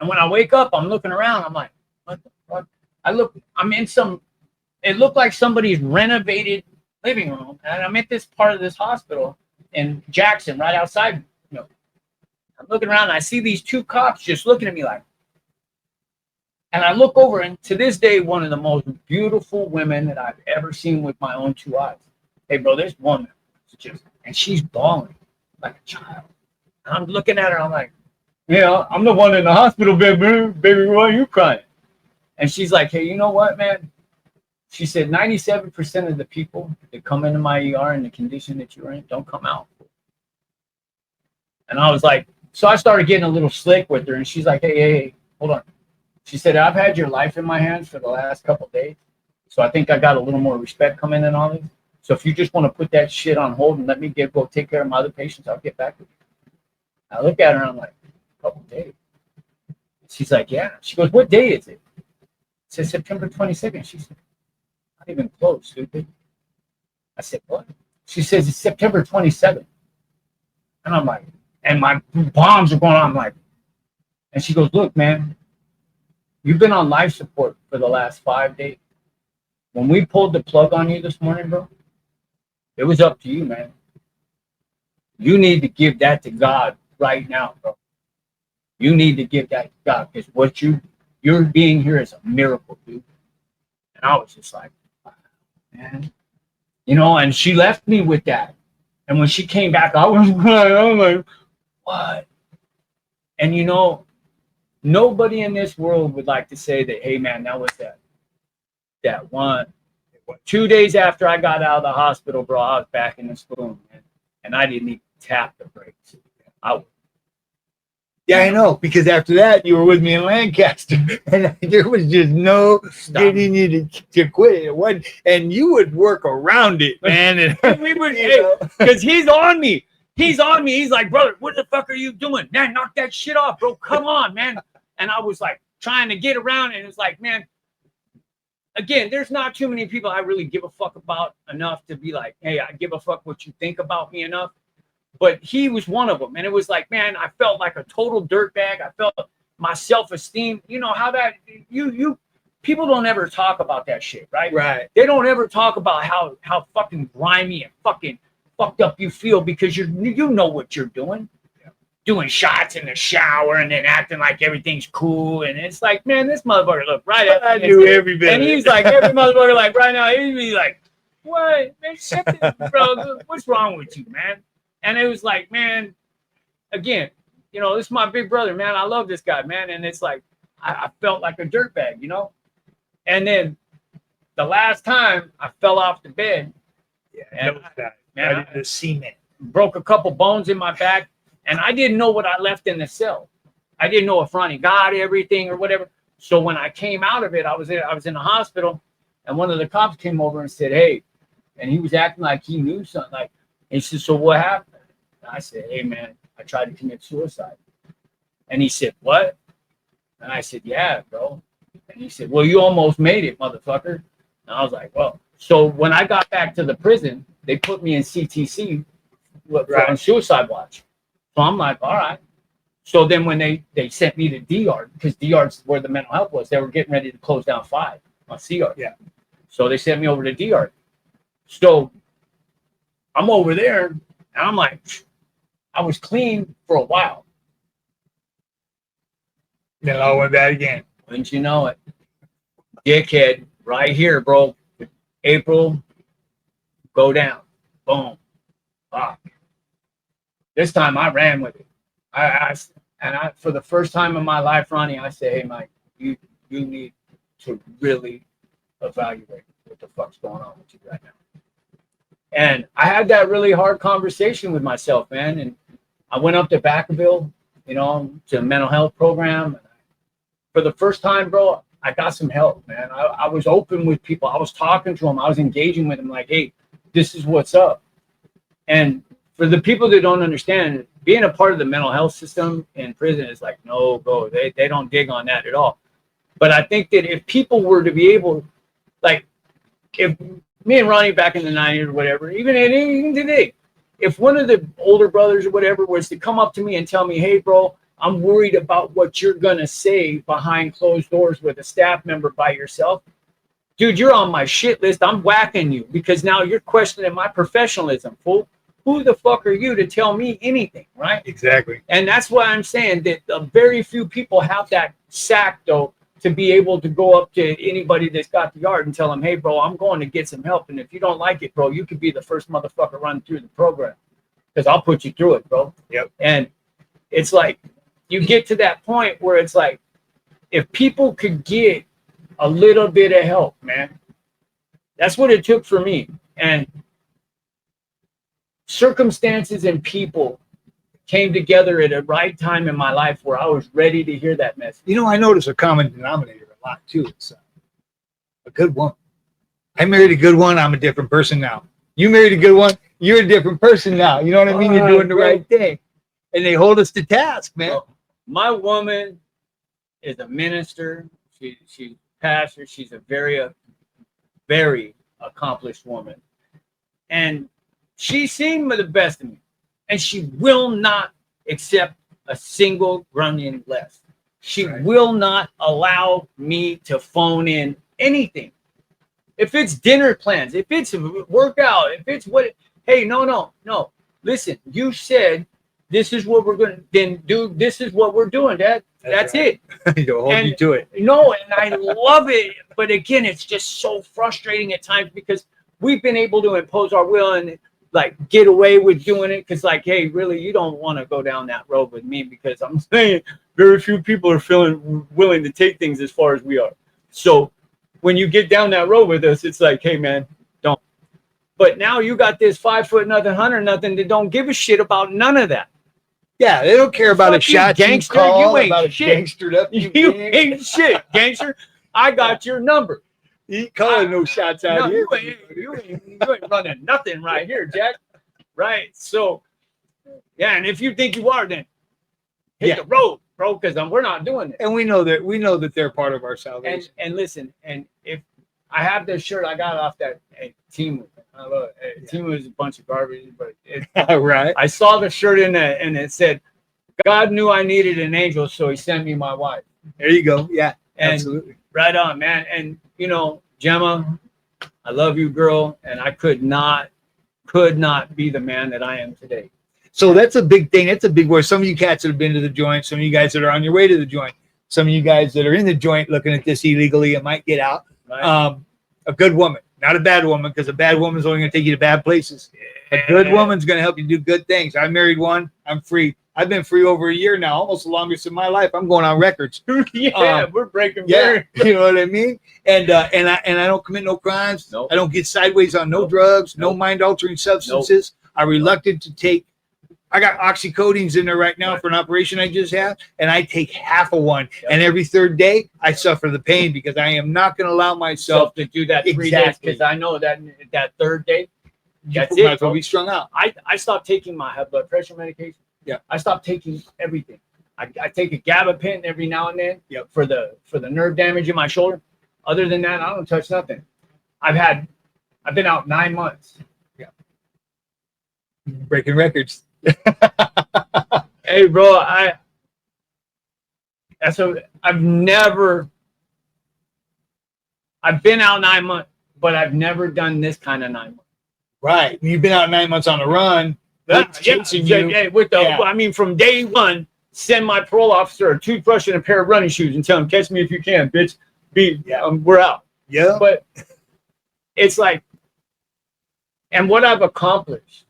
And when I wake up, I'm looking around. I'm like, what the fuck? I'm in it looked like somebody's renovated living room. And I'm at this part of this hospital in Jackson, right outside. You know, I'm looking around and I see these two cops just looking at me like, and I look over, and to this day, one of the most beautiful women that I've ever seen with my own two eyes. Hey, bro, this woman, and she's bawling like a child. And I'm looking at her, I'm like, yeah, I'm the one in the hospital bed, baby, why are you crying? And she's like, hey, you know what, man? She said 97% of the people that come into my ER in the condition that you're in don't come out. And I was like, so I started getting a little slick with her, and she's like, hey, hold on. She said, I've had your life in my hands for the last couple of days, so I think I got a little more respect coming in on this. So if you just want to put that shit on hold and let me go take care of my other patients, I'll get back with you. I look at her, and I'm like, a couple of days. She's like, yeah. She goes, what day is it? It says September 22nd. She said, not even close, stupid. I said, what? She says, it's September 27th. And I'm like, and my palms are going on. I'm like, and she goes, look, man, you've been on life support for the last 5 days. When we pulled the plug on you this morning, bro, it was up to you, man. You need to give that to God right now, bro. You need to give that to God, because what you're being here is a miracle, dude. And I was just like, wow, man. You know, and she left me with that. And when she came back, I was like, what? And you know, nobody in this world would like to say that, hey, man, that was that one. 2 days after I got out of the hospital, bro, I was back in the spoon, man. And I didn't even tap the brakes. Yeah, I know, because after that, you were with me in Lancaster, and there was just no getting you to quit. It wasn't, and you would work around it, man. And we would, because he's on me. He's on me. He's like, brother, what the fuck are you doing? Man, knock that shit off, bro. Come on, man. And I was like trying to get around, and it's like, man, again, there's not too many people I really give a fuck about enough to be like, hey, I give a fuck what you think about me enough. But he was one of them. And it was like, man, I felt like a total dirtbag. I felt my self-esteem. You know how that people don't ever talk about that shit, right? Right. They don't ever talk about how fucking grimy and fucking fucked up you feel, because you know what you're doing. Yeah. Doing shots in the shower and then acting like everything's cool. And it's like, man, this motherfucker look right at I knew every bit. And he's like, every motherfucker like right now, he'd be like, what? Man, shut this, bro. What's wrong with you, man? And it was like, man, again, you know, this is my big brother, man. I love this guy, man. And it's like, I felt like a dirtbag, you know? And then the last time I fell off the bed, and the cement broke a couple bones in my back, and I didn't know what I left in the cell. I didn't know if Ronnie got everything or whatever. So when I came out of it, I was in the hospital, and one of the cops came over and said, hey, and he was acting like he knew something. Like, he said, so what happened? I said, hey, man, I tried to commit suicide. And he said, what? And I said, yeah, bro. And he said, well, you almost made it, motherfucker. And I was like, well, so when I got back to the prison, they put me in CTC on suicide watch. So I'm like, all right. So then when they sent me to DR, because DR's where the mental health was, they were getting ready to close down 5 on CR. Yeah. So they sent me over to DR. So I'm over there, and I'm like, I was clean for a while. Then I went back again. Wouldn't you know it? Dickhead, right here, bro. April, go down. Boom. Fuck. This time I ran with it. I for the first time in my life, Ronnie, I say, hey, Mike, you need to really evaluate what the fuck's going on with you right now. And I had that really hard conversation with myself, man. And I went up to Vacaville, to a mental health program. For the first time, bro, I got some help, man. I was open with people. I was talking to them. I was engaging with them like, hey, this is what's up. And for the people that don't understand, being a part of the mental health system in prison is like, no go. They don't dig on that at all. But I think that if people were to be able, like, if me and Ronnie back in the 90s or whatever, even today, if one of the older brothers or whatever was to come up to me and tell me, hey, bro, I'm worried about what you're going to say behind closed doors with a staff member by yourself. Dude, you're on my shit list. I'm whacking you because now you're questioning my professionalism, fool. Who the fuck are you to tell me anything, right? Exactly. And that's why I'm saying that very few people have that sack, though, to be able to go up to anybody that's got the yard and tell them, hey, bro, I'm going to get some help. And if you don't like it, bro, you could be the first motherfucker running through the program because I'll put you through it, bro. Yep. And it's like you get to that point where it's like if people could get a little bit of help, man, that's what it took for me. And circumstances and people came together at a right time in my life where I was ready to hear that message. I notice a common denominator a lot too. It's a good woman. I married a good one. I'm a different person now. You married a good one. You're a different person now. You know what I mean? You're doing the right thing. And they hold us to task, man. Well, my woman is a minister. She's a pastor. She's a very, very accomplished woman. And she's seen the best of me. And she will not accept a single grunion less. She will not allow me to phone in anything. If it's dinner plans, if it's a workout, if it's hey, no. Listen, you said this is what we're going to then do. This is what we're doing, Dad. That's right. It. You'll hold me to it. No, and I love it. But again, it's just so frustrating at times because we've been able to impose our will and get away with doing it because hey, really, you don't want to go down that road with me because I'm saying very few people are feeling willing to take things as far as we are. So when you get down that road with us, it's like, hey, man, don't. But now you got this 5 foot nothing, 100 nothing that don't give a shit about none of that. Yeah, they don't care about a shot gangster. You ain't about a shit. Gangstered up. You ain't shit, gangster. I got your number. You ain't calling no shots out here. You ain't running nothing right here, Jack. Right. So, yeah, and if you think you are, then hit the road, bro, because we're not doing it. And we know that they're part of our salvation. And listen, and if I have this shirt I got off that team, I love it. Team was a bunch of garbage, but right. I saw the shirt in it, and it said, "God knew I needed an angel, so He sent me my wife." There you go. Yeah, and absolutely. Right on, man. And Gemma, I love you, girl, and I could not be the man that I am today. So that's a big thing. That's a big word. Some of you cats that have been to the joint, some of you guys that are on your way to the joint, some of you guys that are in the joint looking at this illegally and might get out. Right. A good woman, not a bad woman, because a bad woman's only going to take you to bad places. A good woman's going to help you do good things. I married one. I'm free. I've been free over a year now, almost the longest in my life. I'm going on records. We're breaking. Yeah, you know what I mean. And I don't commit no crimes. Nope. I don't get sideways on no drugs, no mind altering substances. I'm reluctant to take. I got oxycodines in there right now for an operation I just had, and I take half of one. Yep. And every third day, I suffer the pain because I am not going to allow myself to do that 3 days because I know that third day, that's it. Will be strung out. I stopped taking my blood pressure medication. Yeah, I stopped taking everything. I take a gabapentin every now and then. Yep. For the nerve damage in my shoulder. Other than that, I don't touch nothing. I've been out 9 months. Yeah. Breaking records. Hey, bro, I've been out 9 months, but I've never done this kind of 9 months. Right. You've been out 9 months on a run. Chasing you. I mean, from day one, send my parole officer a toothbrush and a pair of running shoes and tell him, catch me if you can, bitch. We're out. Yeah. But it's like, and what I've accomplished,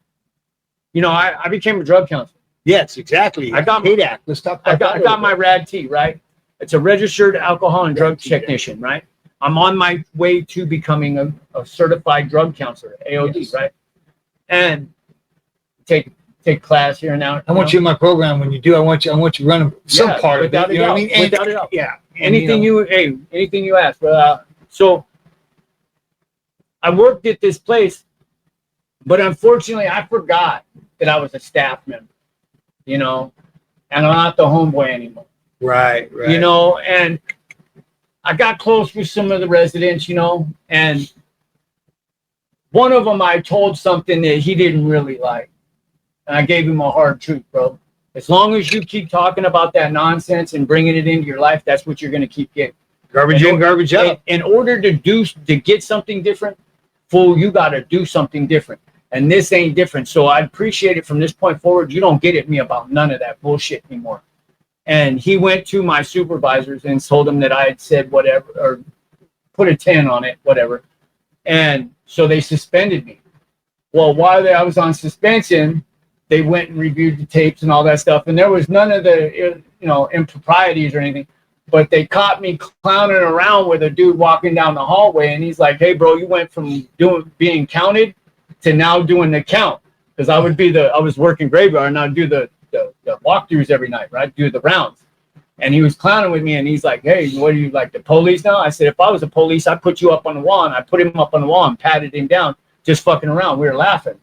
I became a drug counselor. Yes, exactly. I got KDAC. Let's talk about that. I got my RAD-T, right? It's a registered alcohol and drug technician, right? I'm on my way to becoming a certified drug counselor, AOD, yes. Right? And take class here and now. I want you in my program. When you do, I want you running some part of it. You know what I mean? Without a doubt. Yeah. Anything you ask. So I worked at this place, but unfortunately, I forgot that I was a staff member. And I'm not the homeboy anymore. Right. And I got close with some of the residents, and one of them I told something that he didn't really like. And I gave him a hard truth, bro. As long as you keep talking about that nonsense and bringing it into your life, that's what you're going to keep getting. Garbage in, garbage out. In order to get something different, fool, you got to do something different. And this ain't different. So I appreciate it from this point forward. You don't get at me about none of that bullshit anymore. And he went to my supervisors and told them that I had said whatever, or put a 10 on it, whatever. And so they suspended me. Well, while I was on suspension, they went and reviewed the tapes and all that stuff. And there was none of the, improprieties or anything. But they caught me clowning around with a dude walking down the hallway. And he's like, hey, bro, you went from being counted to now doing the count. Because I was working graveyard and I'd do the walkthroughs every night, right? Do the rounds. And he was clowning with me and he's like, hey, what are you, like the police now? I said, if I was a police, I'd put you up on the wall. And I put him up on the wall and patted him down, just fucking around. We were laughing.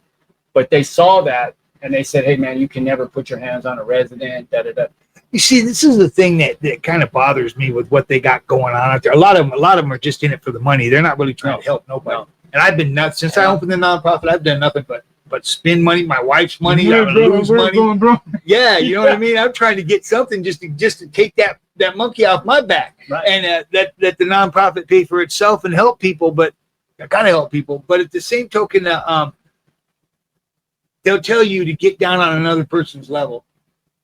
But they saw that and they said, hey, man, you can never put your hands on a resident, da-da-da. You see, this is the thing that kind of bothers me with what they got going on out there. A lot of them are just in it for the money. They're not really trying to help nobody. No. And I've been nuts since I opened the nonprofit. I've done nothing but spend money, my wife's money, lose money. Yeah, you know what I mean? I'm trying to get something just to take that monkey off my back, right. And let the nonprofit pay for itself and help people. But I gotta help people. But at the same token, they'll tell you to get down on another person's level.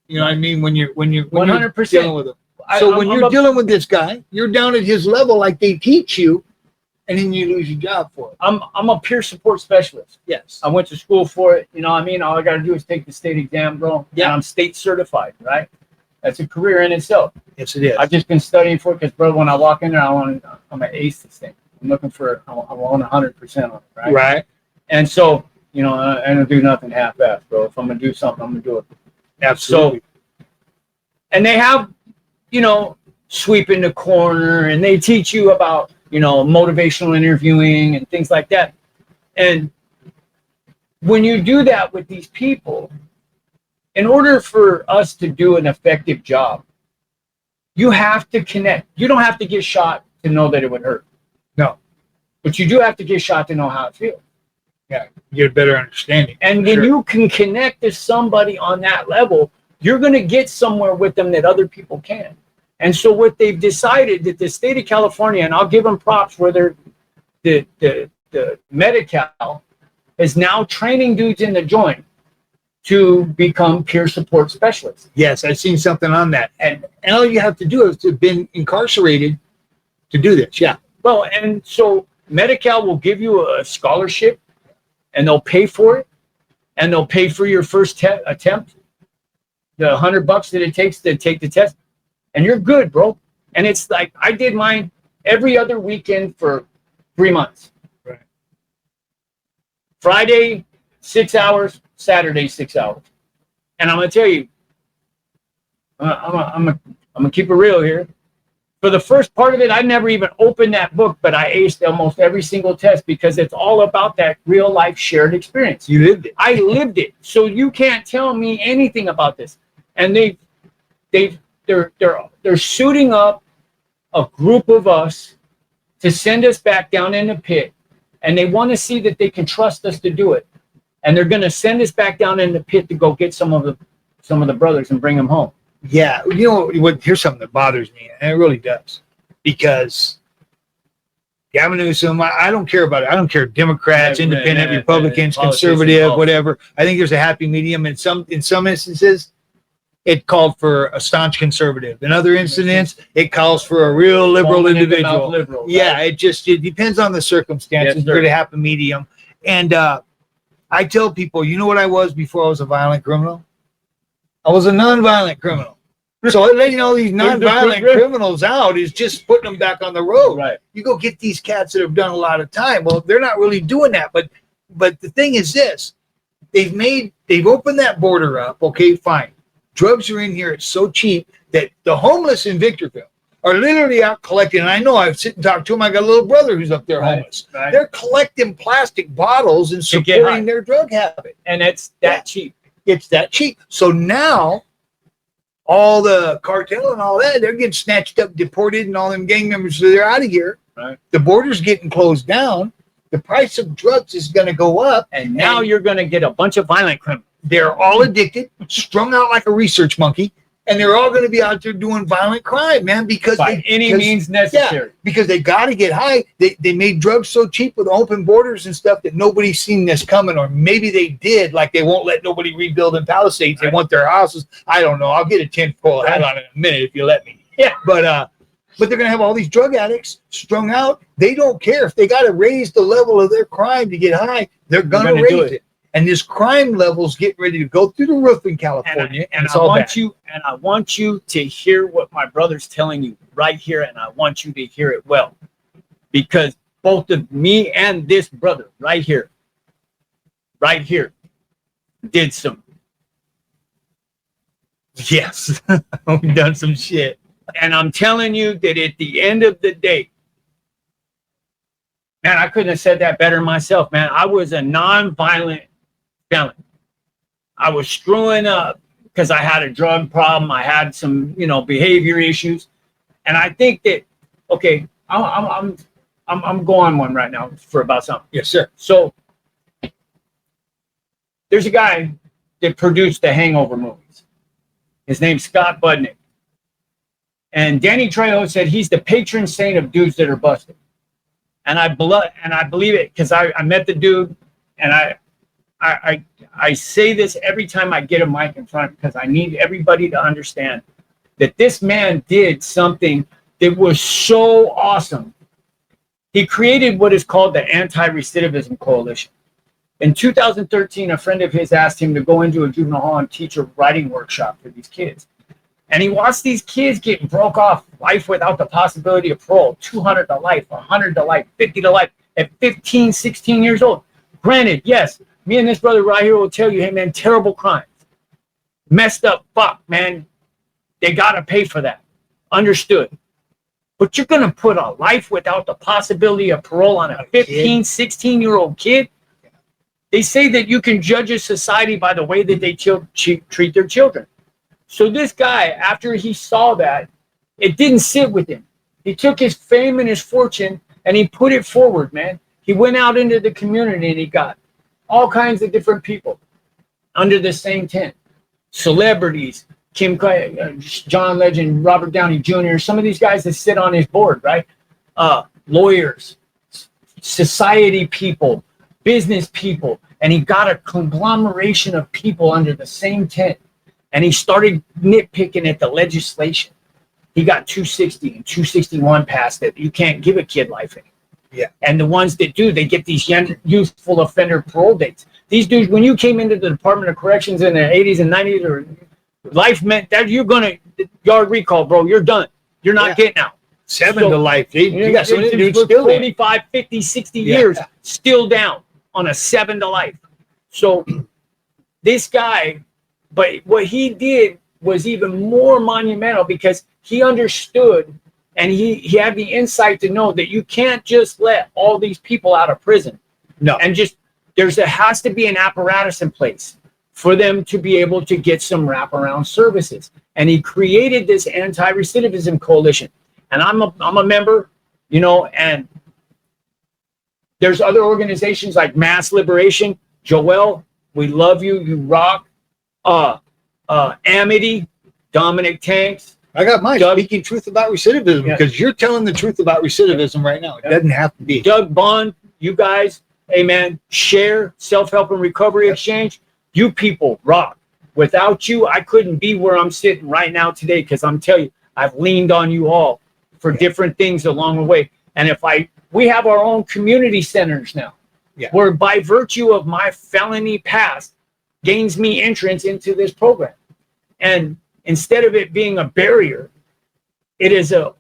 You know what I mean? When you're 100% dealing with them. So when you're dealing with this guy, you're down at his level like they teach you. And then you lose your job for it. I'm a peer support specialist. Yes. I went to school for it. You know what I mean? All I got to do is take the state exam, bro. Yeah. And I'm state certified, right? That's a career in itself. Yes, it is. I've just been studying for it because, bro, when I walk in there, I'm an ace this thing. I'm looking for, I want 100% on it, right? Right. And so, I don't do nothing half-assed, bro. If I'm going to do something, I'm going to do it. Absolutely. So, and they have, sweeping the corner, and they teach you about, motivational interviewing and things like that. And when you do that with these people, in order for us to do an effective job, you have to connect. You don't have to get shot to know that it would hurt. No. But you do have to get shot to know how it feels. Yeah, you get a better understanding. And when you can connect to somebody on that level, you're going to get somewhere with them that other people can't. And so what they've decided that the state of California, and I'll give them props where the Medi-Cal is now training dudes in the joint to become peer support specialists. Yes, I've seen something on that. And all you have to do is to have been incarcerated to do this. Yeah. Well, and so Medi-Cal will give you a scholarship and they'll pay for it and they'll pay for your first attempt, the $100 that it takes to take the test. And you're good, bro. And it's like I did mine every other weekend for 3 months. Right. Friday, 6 hours. Saturday, 6 hours. And I'm gonna tell you, I'm gonna keep it real here. For the first part of it, I never even opened that book, but I aced almost every single test because it's all about that real life shared experience. You lived it. I lived it. So you can't tell me anything about this. And they're suiting up a group of us to send us back down in the pit, and they want to see that they can trust us to do it, and they're going to send us back down in the pit to go get some of the brothers and bring them home. Yeah, you know what? Here's something that bothers me, and it really does, because Gavin Newsom, I don't care about it. I don't care Democrats, independent, Republicans, conservative, whatever. I think there's a happy medium. In some instances, it called for a staunch conservative. In other incidents, it calls for a real liberal individual. Liberal, right? Yeah, it depends on the circumstances. Yes, There's a happy medium. And I tell people, you know what I was before I was a violent criminal? I was a nonviolent criminal. So letting all these nonviolent criminals out is just putting them back on the road. Right. You go get these cats that have done a lot of time. Well, they're not really doing that. But the thing is this: they've opened that border up. Okay, fine. Drugs are in here. It's so cheap that the homeless in Victorville are literally out collecting. And I know I've sit and talked to them. I got a little brother who's up there homeless. Right. They're collecting plastic bottles and supporting their drug habit. And it's that cheap. It's that cheap. So now all the cartel and all that, they're getting snatched up, deported, and all them gang members, so they're out of here. Right. The border's getting closed down. The price of drugs is going to go up. And now you're going to get a bunch of violent criminals. They're all addicted, strung out like a research monkey, and they're all going to be out there doing violent crime, man, because by any means necessary. Yeah, because they got to get high. They made drugs so cheap with open borders and stuff that nobody's seen this coming, or maybe they did, like they won't let nobody rebuild in Palisades. They want their houses. I don't know. I'll get a 10-fold hat on in a minute if you let me. Yeah. But they're going to have all these drug addicts strung out. They don't care. If they got to raise the level of their crime to get high, they're going to raise it. And this crime level's getting ready to go through the roof in California. And I want you to hear what my brother's telling you right here, and I want you to hear it well. Because both of me and this brother right here, did some. Yes, we've done some shit. And I'm telling you that at the end of the day, man, I couldn't have said that better myself, man. I was a non-violent felon. I was screwing up because I had a drug problem. I had some, behavior issues. And I think that, okay, I'm going one right now for about something. Yes, sir. So there's a guy that produced the Hangover movies. His name's Scott Budnick. And Danny Trejo said he's the patron saint of dudes that are busted. And I believe it because I met the dude, and I say this every time I get a mic in front, because I need everybody to understand that this man did something that was so awesome. He created what is called the Anti-Recidivism Coalition. In 2013, a friend of his asked him to go into a juvenile hall and teach a writing workshop for these kids. And he watched these kids get broke off life without the possibility of parole, 200 to life, 100 to life, 50 to life at 15, 16 years old. Granted, yes, me and this brother right here will tell you, hey, man, terrible crimes. Messed up, fuck, man. They got to pay for that. Understood. But you're going to put a life without the possibility of parole on a 15, 16-year-old kid? They say that you can judge a society by the way that they treat their children. So this guy, after he saw that, it didn't sit with him. He took his fame and his fortune and he put it forward, man. He went out into the community and he got all kinds of different people under the same tent. Celebrities, John Legend, Robert Downey Jr., some of these guys that sit on his board, right? Lawyers, society people, business people. And he got a conglomeration of people under the same tent. And he started nitpicking at the legislation. He got 260 and 261 passed that you can't give a kid life anymore. Yeah. And the ones that do, they get these youthful offender parole dates. These dudes, when you came into the Department of Corrections in the 80s and 90s, or life meant that you're going to yard recall, bro. You're done. You're not getting out. 7 to life. You got some dudes still 45, 50, 60 years still down on a 7 to life. So this guy, but what he did was even more monumental because he understood and he had the insight to know that you can't just let all these people out of prison. No. And just there has to be an apparatus in place for them to be able to get some wraparound services. and he created this anti-recidivism coalition. And I'm a member, you know, and there's other organizations like Mass Liberation. Joel, we love you. You rock. Amity, Dominic Tanks. I got mine. Speaking truth about recidivism, because you're telling the truth about recidivism right now. It doesn't have to be. Doug Bond, you guys, amen. Share, Self-Help and Recovery Exchange. You people rock. Without you, I couldn't be where I'm sitting right now today, because I'm telling you, I've leaned on you all for different things along the way. And we have our own community centers now, where by virtue of my felony past gains me entrance into this program. And instead of it being a barrier, it's a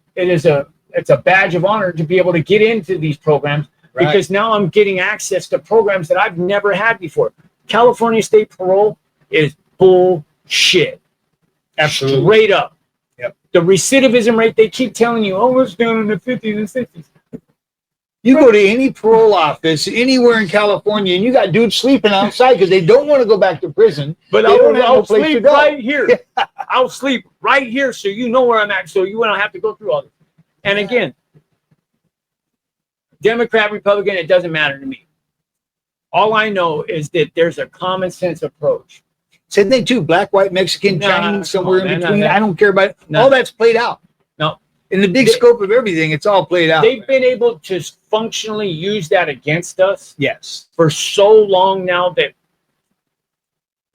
badge of honor to be able to get into these programs, because now I'm getting access to programs that I've never had before. California State Parole is bullshit. Absolutely. Straight up. Yep. The recidivism rate, they keep telling you, oh, it's down in the 50s and 60s. You go to any parole office anywhere in California, and you got dudes sleeping outside because they don't want to go back to prison. But I'll sleep right here. I'll sleep right here, so you know where I'm at, so you don't have to go through all this. And again, Democrat, Republican, it doesn't matter to me. All I know is that there's a common sense approach. Same thing too. Black, white, Mexican, Chinese, somewhere in between. I don't care about it. All that's played out. No. In the big scope of everything, it's all played out. They've been able to functionally use that against us. Yes. For so long now that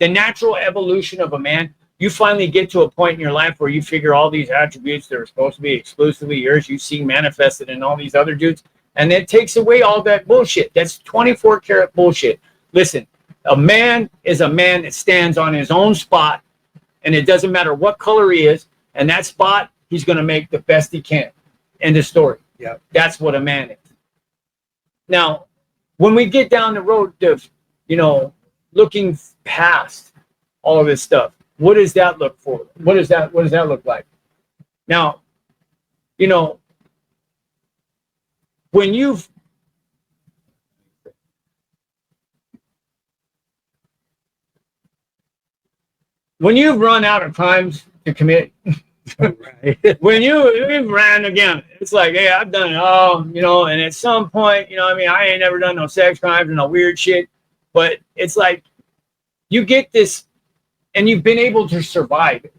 the natural evolution of a man, you finally get to a point in your life where you figure all these attributes that are supposed to be exclusively yours, you see manifested in all these other dudes, and it takes away all that bullshit. That's 24 karat bullshit. Listen, a man is a man that stands on his own spot, and it doesn't matter what color he is, and that spot, he's going to make the best he can. End of story. Yeah. That's what a man is. Now, when we get down the road of, you know, looking past all of this stuff, what does that look for? What does that look like? Now, you know, when you've run out of crimes to commit, when you've ran again, it's like, hey, I've done it all, you know, and at some point, you know, I mean, I ain't never done no sex crimes and no weird shit, but it's like you get this and you've been able to survive it.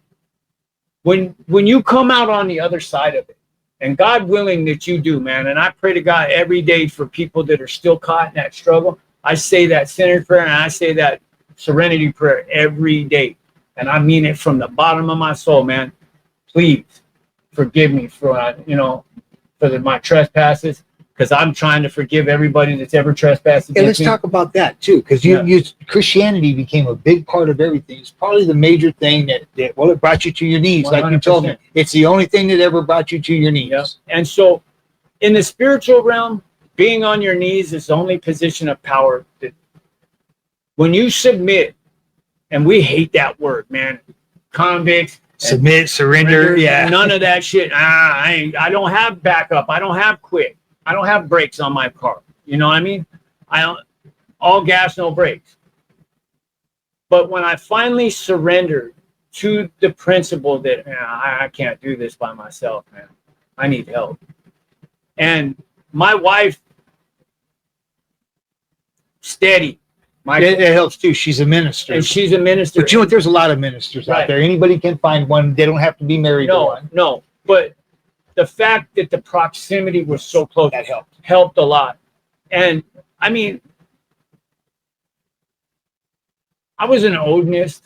When you come out on the other side of it, and God willing that you do, man, and I pray to God every day for people that are still caught in that struggle. I say that sinner's prayer and I say that serenity prayer every day. And I mean it from the bottom of my soul, man. Please forgive me for, you know, for my trespasses, because I'm trying to forgive everybody that's ever trespassed against me. Let's talk about that too, because Christianity became a big part of everything. It's probably the major thing that it brought you to your knees, 100%. Like you told me. It's the only thing that ever brought you to your knees. Yep. And so in the spiritual realm, being on your knees is the only position of power that when you submit, and we hate that word, man, convicts, submit, surrender, none of that shit. I don't have backup. I don't have quick. I don't have brakes on my car. You know what I mean? All gas, no brakes. But when I finally surrendered to the principle that I can't do this by myself, man, I need help. And my wife, steady. It helps too. She's a minister. And she's a minister. But you know what? There's a lot of ministers out there. Anybody can find one. They don't have to be married to one. No. But the fact that the proximity was so close, that helped a lot. And I mean, I was an Odinist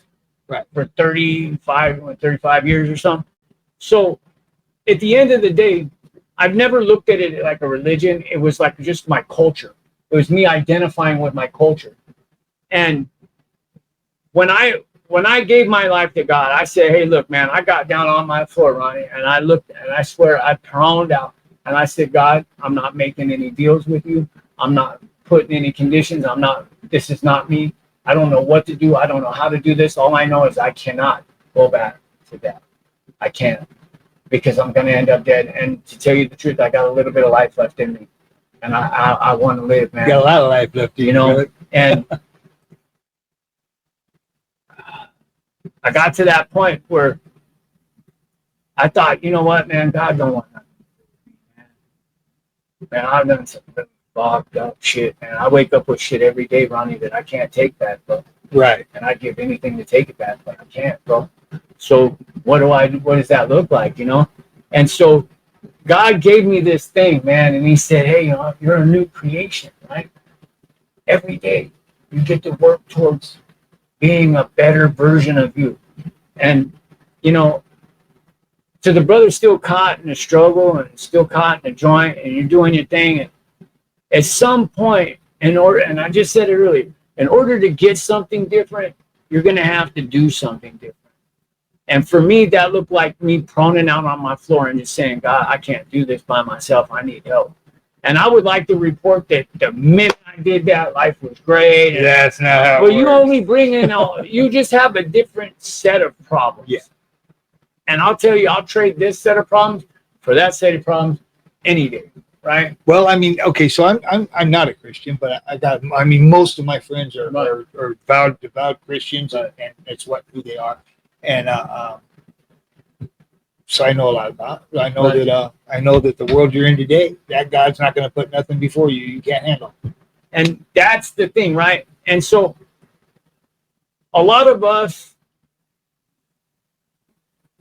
for 35 years or something. So at the end of the day, I've never looked at it like a religion. It was like just my culture. It was me identifying with my culture. And when I gave my life to God, I said, hey, look, man, I got down on my floor, Ronnie, and I looked, and I swear I proned out, and I said, God, I'm not making any deals with you. I'm not putting any conditions. This is not me. I don't know what to do. I don't know how to do this. All I know is I cannot go back to that. I can't, because I'm going to end up dead. And to tell you the truth, I got a little bit of life left in me, and I want to live, man. You got a lot of life left in you, know, and I got to that point where I thought, you know what, man, God don't want nothing. Man, I've done some really fucked up shit, man. I wake up with shit every day, Ronnie, that I can't take back, bro. Right. And I'd give anything to take it back, but I can't, bro. So what do I do? What does that look like, you know? And so God gave me this thing, man, and he said, hey, you know, you're a new creation, right? Every day you get to work towards being a better version of you. And, you know, to the brother still caught in a struggle and still caught in a joint and you're doing your thing, and at some point, in order, and I just said it earlier, in order to get something different, you're going to have to do something different. And for me, that looked like me proning out on my floor and just saying, God, I can't do this by myself. I need help. And I would like to report that the minute I did that, life was great. And, That's not how it well, you works. only bring in, you just have a different set of problems. Yeah. And I'll tell you, I'll trade this set of problems for that set of problems any day, right? Well, I mean, okay, so I'm not a Christian, but I mean, most of my friends are devout Christians, and it's who they are, and so I know a lot about it. I know that the world you're in today, that God's not going to put nothing before you you can't handle. And that's the thing, right? And so a lot of us,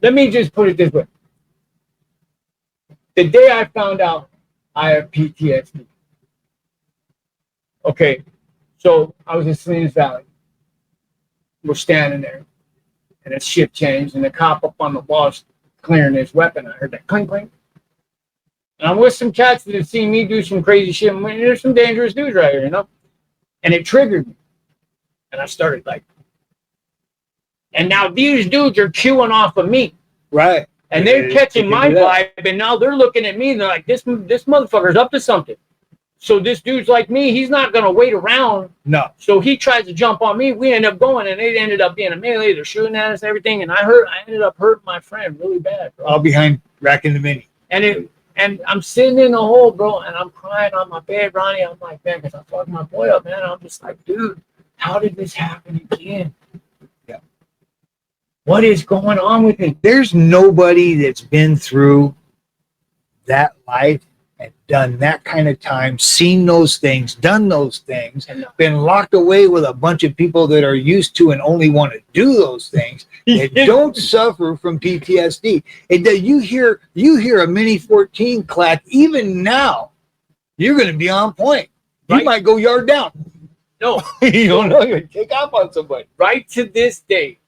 let me just put it this way. The day I found out I have PTSD. Okay, so I was in Salinas Valley. We're standing there, and it's shift change, and the cop up on the wall is clearing his weapon. I heard that clink, clink. And I'm with some cats that have seen me do some crazy shit. And there's some dangerous dudes right here, you know? And it triggered me. And I started like, and now these dudes are queuing off of me. Right. And they're catching my vibe, and now they're looking at me and they're like, this motherfucker's up to something. So this dude's like me, he's not going to wait around. No. So he tries to jump on me. We end up going, and it ended up being a melee. They're shooting at us and everything. And I ended up hurting my friend really bad, bro. All behind racking the mini. And I'm sitting in the hole, bro, and I'm crying on my bed, Ronnie. I'm like, man, because I fucked my boy up, man. I'm just like, dude, how did this happen again? Yeah. What is going on with me? There's nobody that's been through that life and done that kind of time, seen those things, done those things, been locked away with a bunch of people that are used to and only want to do those things and don't suffer from PTSD. And that you hear a mini 14 clack, even now, you're going to be on point. You Right. might go yard down. No, You don't know, you're going to take off on somebody. right to this day,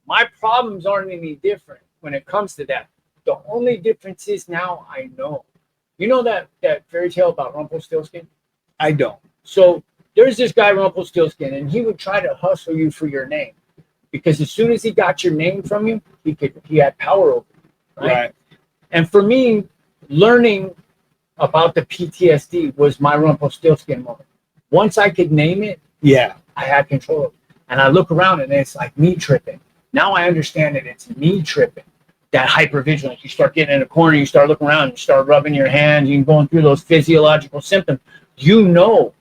my problems aren't any different when it comes to that. The only difference is now I know. You know that fairy tale about Rumpelstiltskin? I don't. So there's this guy Rumpelstiltskin, and he would try to hustle you for your name, because as soon as he got your name from you, he had power over you, right? And for me, learning about the PTSD was my Rumpelstiltskin moment. Once I could name it, Yeah. I had control of it. And I look around and it's like me tripping. Now I understand that it's me tripping. That hypervigilance. You start getting in a corner, you start looking around, you start rubbing your hands, you're going through those physiological symptoms. You know,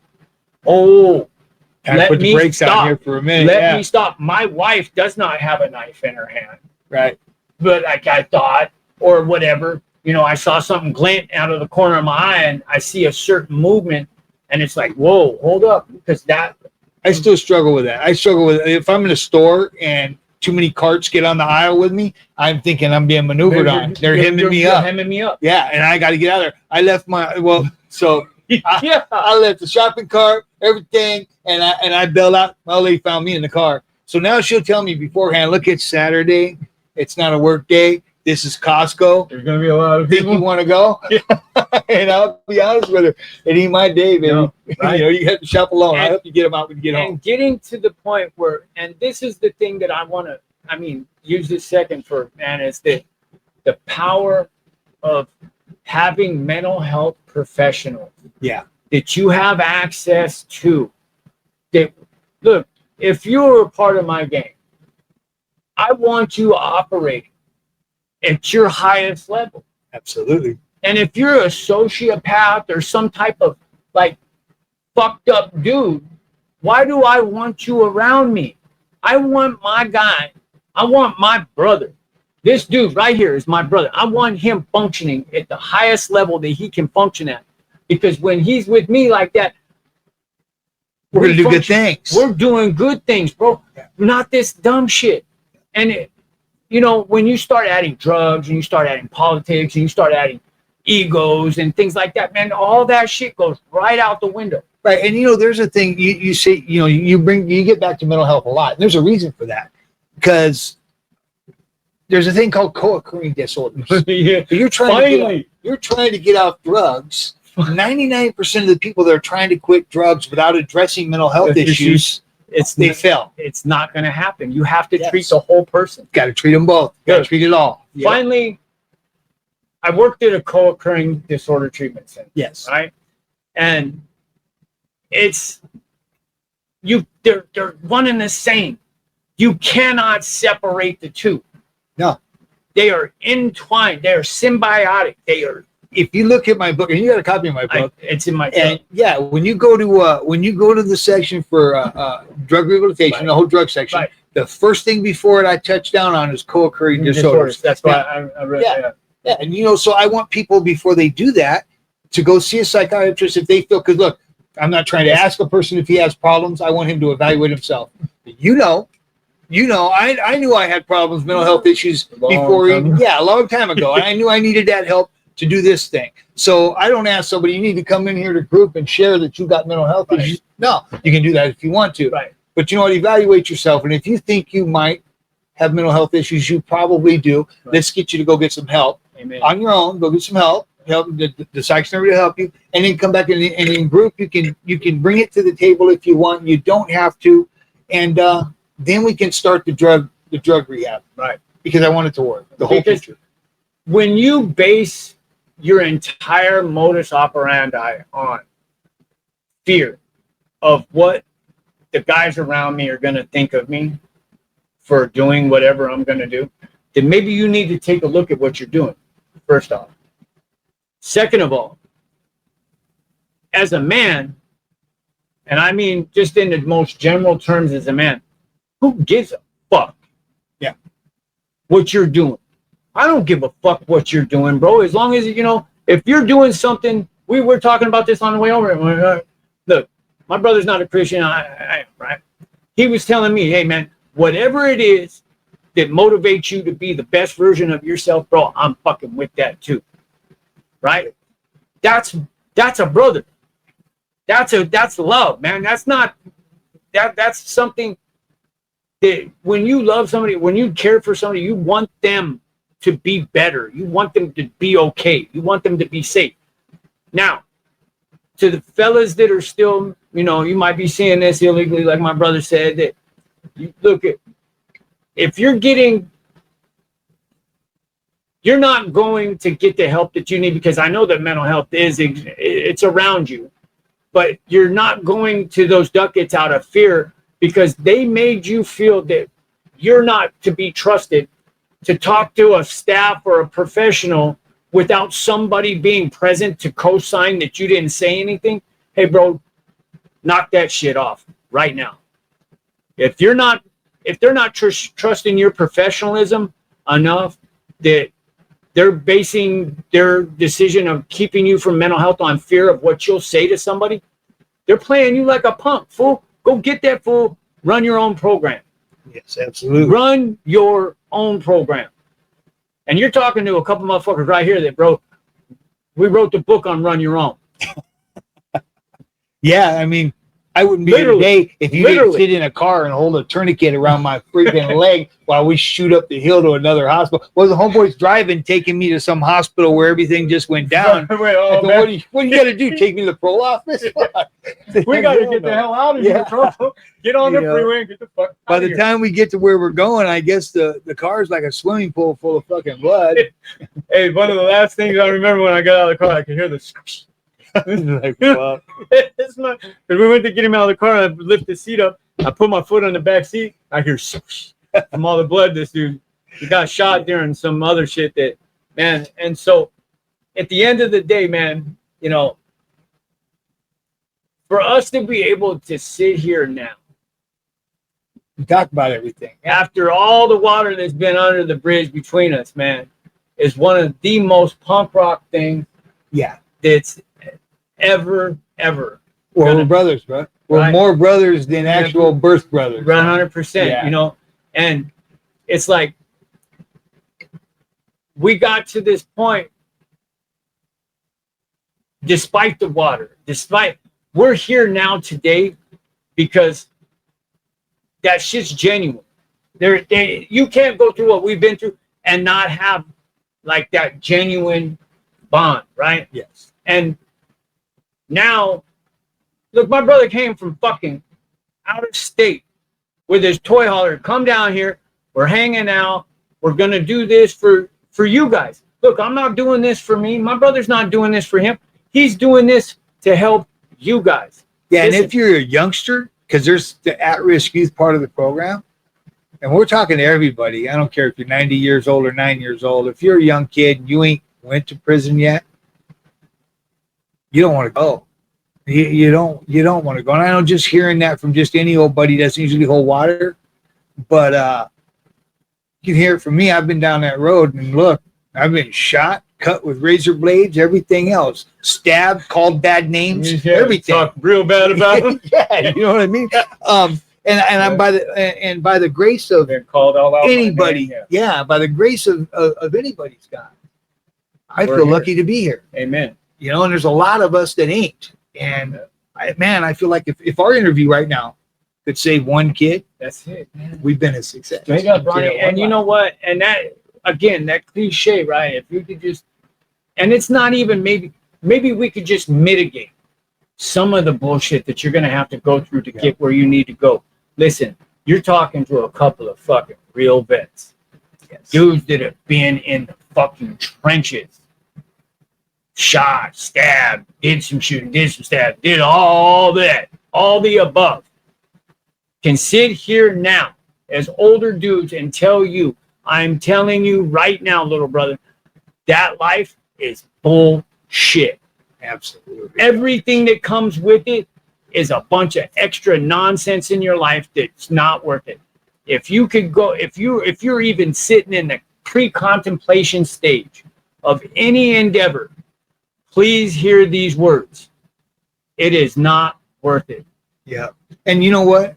Kind of put the brakes on here for a minute. Let me stop. My wife does not have a knife in her hand. Right. But like I thought, or whatever, you know, I saw something glint out of the corner of my eye and I see a certain movement and it's like, whoa, hold up. Because I still struggle with that. I struggle with if I'm in a store and too many carts get on the aisle with me, I'm thinking I'm being maneuvered on. They're hemming me up. Hemming me up. Yeah, and I got to get out of there. I left I left the shopping cart, everything, and I bailed out. My old lady found me in the car. So now she'll tell me beforehand, look, it's Saturday. It's not a work day. This is Costco. There's going to be a lot of Think people. you want to go? And I'll be honest with her. It ain't my day, baby. No, right. You have to shop alone. I And- hope you get them out when you get home. And getting to the point where, and this is the thing that I want to, use this second for, man, is the power of having mental health professionals. Yeah. That you have access to. That, look, if you're a part of my game, I want you operating at your highest level. Absolutely. And if you're a sociopath or some type of like fucked up dude, why do I want you around me? I want my guy. I want my brother This dude right here is my brother. I want him functioning at the highest level that he can function at. Because when he's with me like that, we're going to do good things. We're doing good things, bro. Not this dumb shit. And, when you start adding drugs and you start adding politics and you start adding egos and things like that, man, all that shit goes right out the window. Right. And, there's a thing you say, you get back to mental health a lot. And there's a reason for that. Because there's a thing called co-occurring disorders. Yeah. You're trying to get off drugs. 99% of the people that are trying to quit drugs without addressing mental health issues, they fail. It's not going to happen. You have to treat the whole person. Got to treat them both. Got to treat it all. Yep. Finally, I worked at a co-occurring disorder treatment center. Yes. Right. And they're one and the same. You cannot separate the two. No. They are entwined. They are symbiotic. They are. If you look at my book, and you got a copy of my book, it's in my book. And yeah, when you go to the section for drug rehabilitation, the whole drug section, the first thing before it I touch down on is co-occurring disorders. That's why I read that. Yeah, and so I want people before they do that to go see a psychiatrist if they feel. Because look, I'm not trying to ask a person if he has problems. I want him to evaluate himself. I knew I had problems, mental health issues a long time ago. And I knew I needed that help to do this thing. So I don't ask somebody, you need to come in here to group and share that you got mental health issues. No, you can do that if you want to. Right. But evaluate yourself. And if you think you might have mental health issues, you probably do. Right. Let's get you to go get some help. Amen. On your own. Go get some help. The psych's never to help you, and then come back and in group you can bring it to the table if you want. You don't have to, and then we can start the drug rehab. Right. Because I want it to work. The whole picture. When you base your entire modus operandi on fear of what the guys around me are going to think of me for doing whatever I'm going to do, then maybe you need to take a look at what you're doing, first off. Second of all, as a man, and I mean just in the most general terms as a man, who gives a fuck what you're doing? I don't give a fuck what you're doing, bro. As long as, if you're doing something, we were talking about this on the way over. Look, my brother's not a Christian. I am, right? He was telling me, hey, man, whatever it is that motivates you to be the best version of yourself, bro, I'm fucking with that too. Right? That's a brother. That's love, man. That's something that when you love somebody, when you care for somebody, you want them to be better. You want them to be okay. You want them to be safe. Now, to the fellas that are still, you might be seeing this illegally, like my brother said, that you look at, if you're not going to get the help that you need, because I know that mental health it's around you, but you're not going to those ducats out of fear because they made you feel that you're not to be trusted to talk to a staff or a professional without somebody being present to co-sign that you didn't say anything. Hey, bro, knock that shit off right now. If they're not trusting your professionalism enough that they're basing their decision of keeping you from mental health on fear of what you'll say to somebody, they're playing you like a punk, fool. Go get that fool. Run your own program. Yes, absolutely. Run your own program. And you're talking to a couple motherfuckers right here that, bro, we wrote the book on Run Your Own. Yeah, I mean, I wouldn't be here today if you didn't sit in a car and hold a tourniquet around my freaking leg while we shoot up the hill to another hospital. Well, the homeboy's driving, taking me to some hospital where everything just went down. Wait, what do you got to do? Take me to the parole office? We got to get the hell out of here, bro. Get on the freeway and get the fuck out By the time we get to where we're going, I guess the car's like a swimming pool full of fucking blood. Hey, one of the last things I remember when I got out of the car, I could hear the squish. Like, fuck. We went to get him out of the car. I lift the seat up. I put my foot on the back seat. I hear from all the blood. This dude, he got shot during some other shit that, man. And so, at the end of the day, man, for us to be able to sit here now We talk about everything. After all the water that's been under the bridge between us, man, is one of the most punk rock things Yeah. that's ever. Well, we're brothers, bro. We're Right. more brothers than actual birth brothers. 100%, Yeah. you know, and it's like we got to this point despite the water, we're here now today because that shit's genuine. You can't go through what we've been through and not have like that genuine bond, right? Yes. And now, look, my brother came from fucking out of state with his toy hauler. Come down here. We're hanging out. We're gonna do this for you guys. Look, I'm not doing this for me. My brother's not doing this for him. He's doing this to help you guys. Yeah, Listen. and if you're a youngster, because there's the at-risk youth part of the program, and we're talking to everybody. I don't care if you're 90 years old or 9 years old. If you're a young kid and you ain't went to prison yet, you don't want to go. You don't want to go. And I know just hearing that from just any old buddy doesn't usually hold water, but you can hear it from me. I've been down that road and look, I've been shot, cut with razor blades, everything else, stabbed, called bad names, everything. Talk real bad about him. Yeah, you know what I mean. And I'm by the grace of Been called all out anybody, by name, yeah, by the grace of anybody's God, I We're feel here. lucky to be here. Amen. You know, and there's a lot of us that ain't. And I feel like if our interview right now could save one kid, That's it, man. we've been a success. Straight up, Ronnie. Yeah, And you know what? And that, again, that cliche, right? If you could just, and it's not even maybe we could just mitigate some of the bullshit that you're going to have to go through to get where you need to go. Listen, you're talking to a couple of fucking real vets. Yes. Dudes that have been in the fucking trenches. Shot, stabbed, did some shooting, did some stab, did all that, all the above. Can sit here now as older dudes and tell you, I'm telling you right now, little brother, that life is bullshit. Absolutely. Everything that comes with it is a bunch of extra nonsense in your life that's not worth it. If you could go, if you're even sitting in the pre-contemplation stage of any endeavor, please hear these words. It is not worth it. Yeah. And you know what?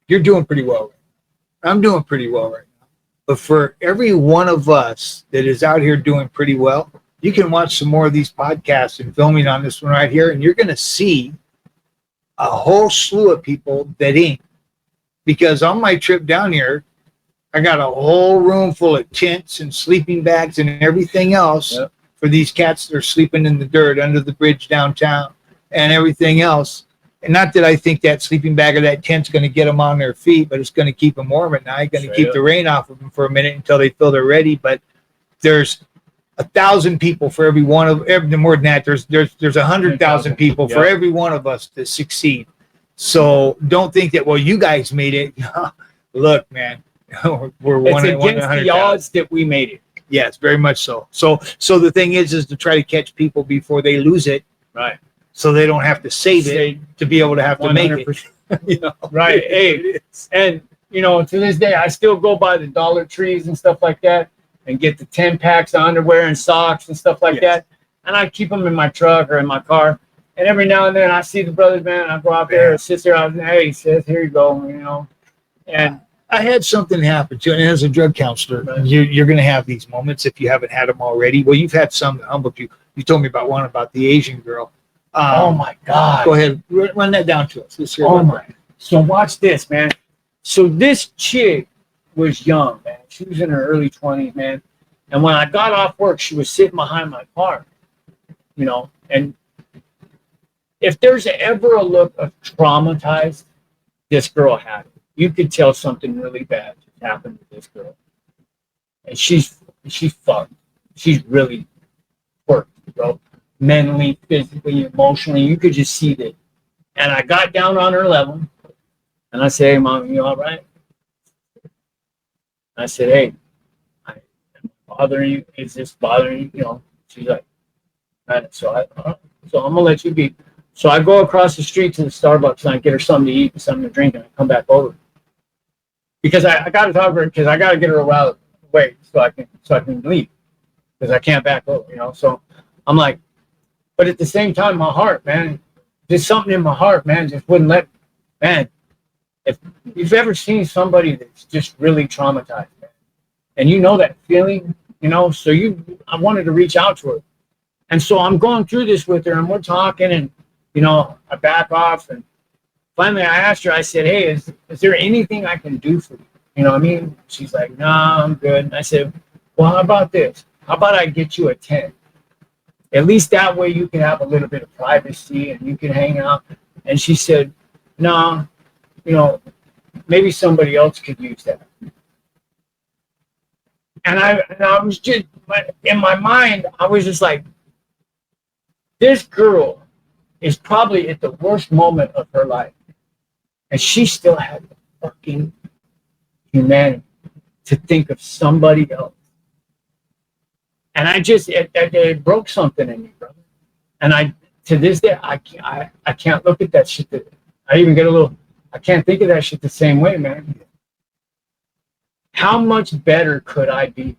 You're doing pretty well right now. I'm doing pretty well right now. But for every one of us that is out here doing pretty well, you can watch some more of these podcasts and filming on this one right here, and you're going to see a whole slew of people that ain't. Because on my trip down here, I got a whole room full of tents and sleeping bags and everything else. Yep. For these cats that are sleeping in the dirt under the bridge downtown and everything else. And not that I think that sleeping bag or that tent's going to get them on their feet, but it's going to keep them warm at night, going to keep the rain off of them for a minute until they feel they're ready. But there's 1,000 people for every one of more than that. There's 100,000 people for every one of us to succeed. So don't think that, well, you guys made it. Look, man, we're It's one in against 100,000. the odds that we made it. Yes, very much so. So the thing is to try to catch people before they lose it, Right. so they don't have to save it to be able to have to make it. 100%. You know? Right. Hey, and you know, to this day, I still go by the Dollar Trees and stuff like that, and get the 10 packs of underwear and socks and stuff like that, and I keep them in my truck or in my car. And every now and then, I see the brothers, man. I go out there, and sit there. Hey, sis, here you go. You know, and I had something happen to, and as a drug counselor, you're going to have these moments if you haven't had them already. Well, you've had some that humbled you. You told me about one about the Asian girl. oh my God. Go ahead, run that down to us. Let's hear Oh about my. So watch this, man. So this chick was young, man. She was in her early 20s, man. And when I got off work, she was sitting behind my car, you know. And if there's ever a look of traumatized, this girl had it. You could tell something really bad happened to this girl. And she's fucked. She's really worked, bro. Mentally, physically, emotionally. You could just see that. And I got down on her level. And I said, hey, Mom, you all right? I said, hey, am I bothering you? Is this bothering you? You know, she's like, so I'm going to let you be. So I go across the street to the Starbucks and I get her something to eat and something to drink and I come back over. because I got to talk to her because I got to get her away so I can leave because I can't back up, So I'm like, but at the same time, my heart, man, just something in my heart, man, just wouldn't let, man. If you've ever seen somebody that's just really traumatized, man, and you know that feeling, so I wanted to reach out to her. And so I'm going through this with her and we're talking and, I back off and finally I asked her, I said, hey, is there anything I can do for you? You know what I mean? She's like, nah, I'm good. And I said, well, how about this? How about I get you a tent? At least that way you can have a little bit of privacy and you can hang out. And she said, no, maybe somebody else could use that. And I was just, in my mind, I was just like, this girl is probably at the worst moment of her life. And she still had the fucking humanity to think of somebody else. And it broke something in me, brother. And to this day, I can't look at that shit. I even get I can't think of that shit the same way, man. How much better could I be?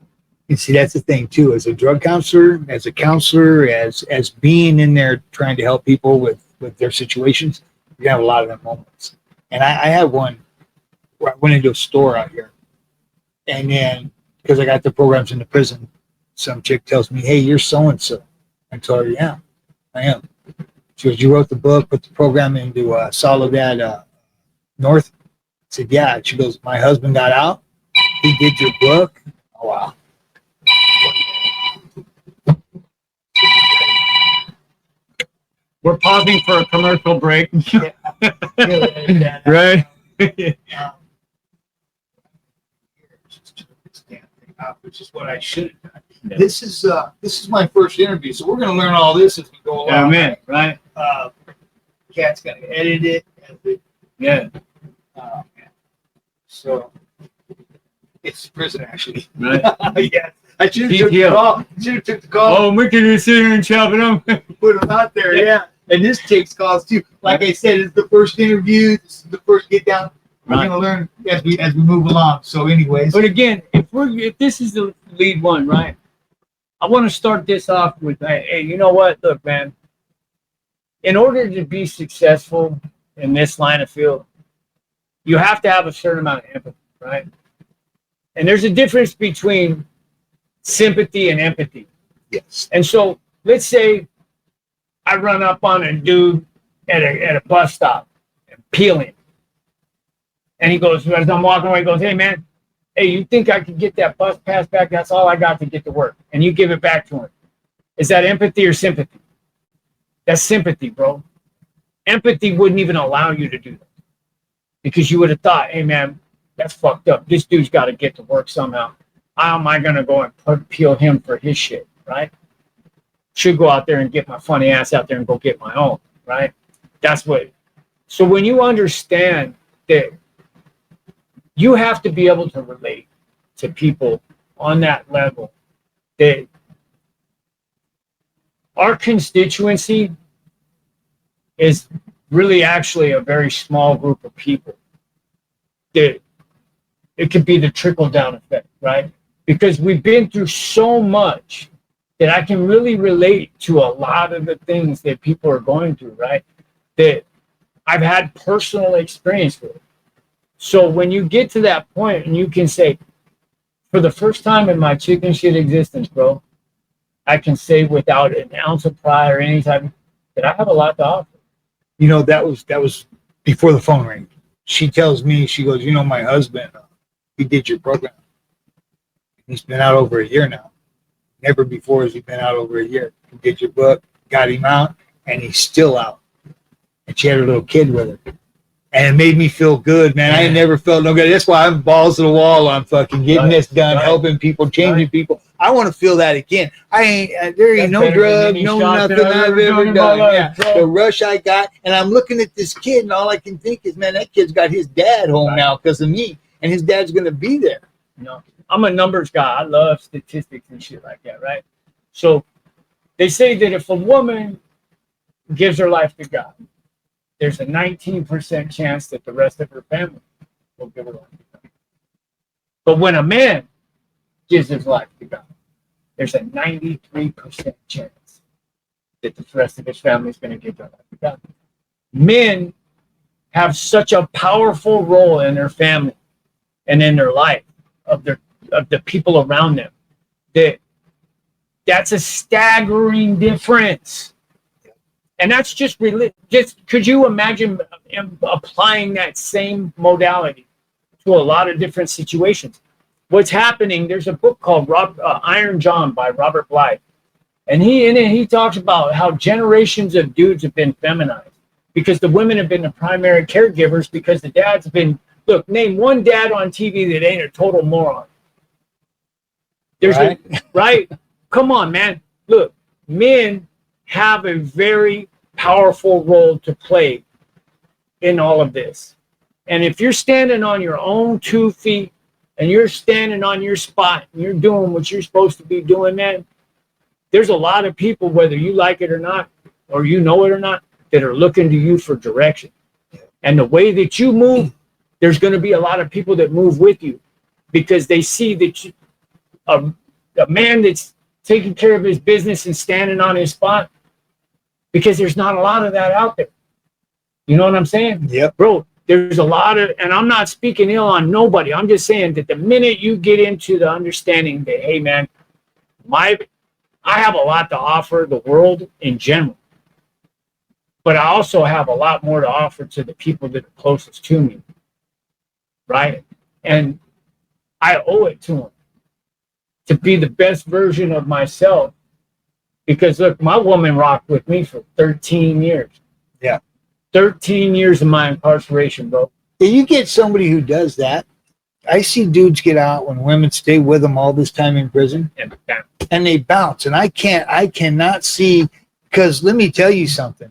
You see, that's the thing too. As a drug counselor, as a counselor, as being in there trying to help people with their situations, you have a lot of them moments. And I had one where I went into a store out here, and then because I got the programs in the prison, some chick tells me, "Hey, you're so and so." I told her, "Yeah, I am." She goes, "You wrote the book, put the program into Soledad North." I said, "Yeah." She goes, "My husband got out. He did your book." Oh wow. We're pausing for a commercial break. Right. Which is what I should have done. Yeah. This is my first interview, so we're going to learn all this as we go along. Yeah, man, right? Kat's going to edit it. Yeah. So it's prison, actually. Right. Yeah. I should have took the call. Oh, we can just sit here and chop it up. Put them out there, yeah. And this takes calls too. Like I said, it's the first interview. This is the first get down. We're going to learn as we move along. So, anyways. But again, if this is the lead one, right? I want to start this off with, hey, you know what? Look, man. In order to be successful in this line of field, you have to have a certain amount of empathy, right? And there's a difference between sympathy and empathy. Yes. And so let's say I run up on a dude at a bus stop and peel him. And he goes, as I'm walking away, he goes, hey, man, hey, you think I could get that bus pass back? That's all I got to get to work. And you give it back to him. Is that empathy or sympathy? That's sympathy, bro. Empathy wouldn't even allow you to do that. Because you would have thought, hey, man, that's fucked up. This dude's got to get to work somehow. How am I going to go and peel him for his shit, right? Should go out there and get my funny ass out there and go get my own, right? That's what. So when you understand that you have to be able to relate to people on that level, that our constituency is really actually a very small group of people. That it could be the trickle down effect, right? Because we've been through so much that I can really relate to a lot of the things that people are going through, right? That I've had personal experience with. So when you get to that point and you can say, for the first time in my chicken shit existence, bro, I can say without an ounce of pride or any type that I have a lot to offer. You know, that was before the phone rang. She tells me, she goes, you know, my husband, he did your program. He's been out over a year now. Never before has he been out over a year. He did your book, got him out, and he's still out. And she had her little kid with her. And it made me feel good, man. I ain't never felt no good. That's why I'm balls to the wall on fucking getting this done, helping people, changing people. I want to feel that again. There ain't no drug, no nothing I've ever done. Yeah. The rush I got, and I'm looking at this kid, and all I can think is, man, that kid's got his dad home now because of me, and his dad's going to be there. No, I'm a numbers guy. I love statistics and shit like that, right? So they say that if a woman gives her life to God, there's a 19% chance that the rest of her family will give her life to God. But when a man gives his life to God, there's a 93% chance that the rest of his family is going to give their life to God. Men have such a powerful role in their family and in their life of the people around them that's a staggering difference. And that's just could you imagine applying that same modality to a lot of different situations? What's happening, there's a book called Iron John by Robert Blythe. And he talks about how generations of dudes have been feminized because the women have been the primary caregivers because the dads have been, look, name one dad on TV that ain't a total moron. There's right. Right? Come on, man. Look, men have a very powerful role to play in all of this. And if you're standing on your own 2 feet and you're standing on your spot and you're doing what you're supposed to be doing, man, there's a lot of people, whether you like it or not, or you know it or not, that are looking to you for direction. And the way that you move, there's going to be a lot of people that move with you because they see that a man that's taking care of his business and standing on his spot, because there's not a lot of that out there. You know what I'm saying? Yep. Bro, there's a lot of, and I'm not speaking ill on nobody. I'm just saying that the minute you get into the understanding that, hey, man, I have a lot to offer the world in general, but I also have a lot more to offer to the people that are closest to me, right? And I owe it to them to be the best version of myself. Because look, my woman rocked with me for 13 years. Yeah. 13 years of my incarceration, bro. You get somebody who does that. I see dudes get out when women stay with them all this time in prison, and they bounce. And I cannot see, because let me tell you something.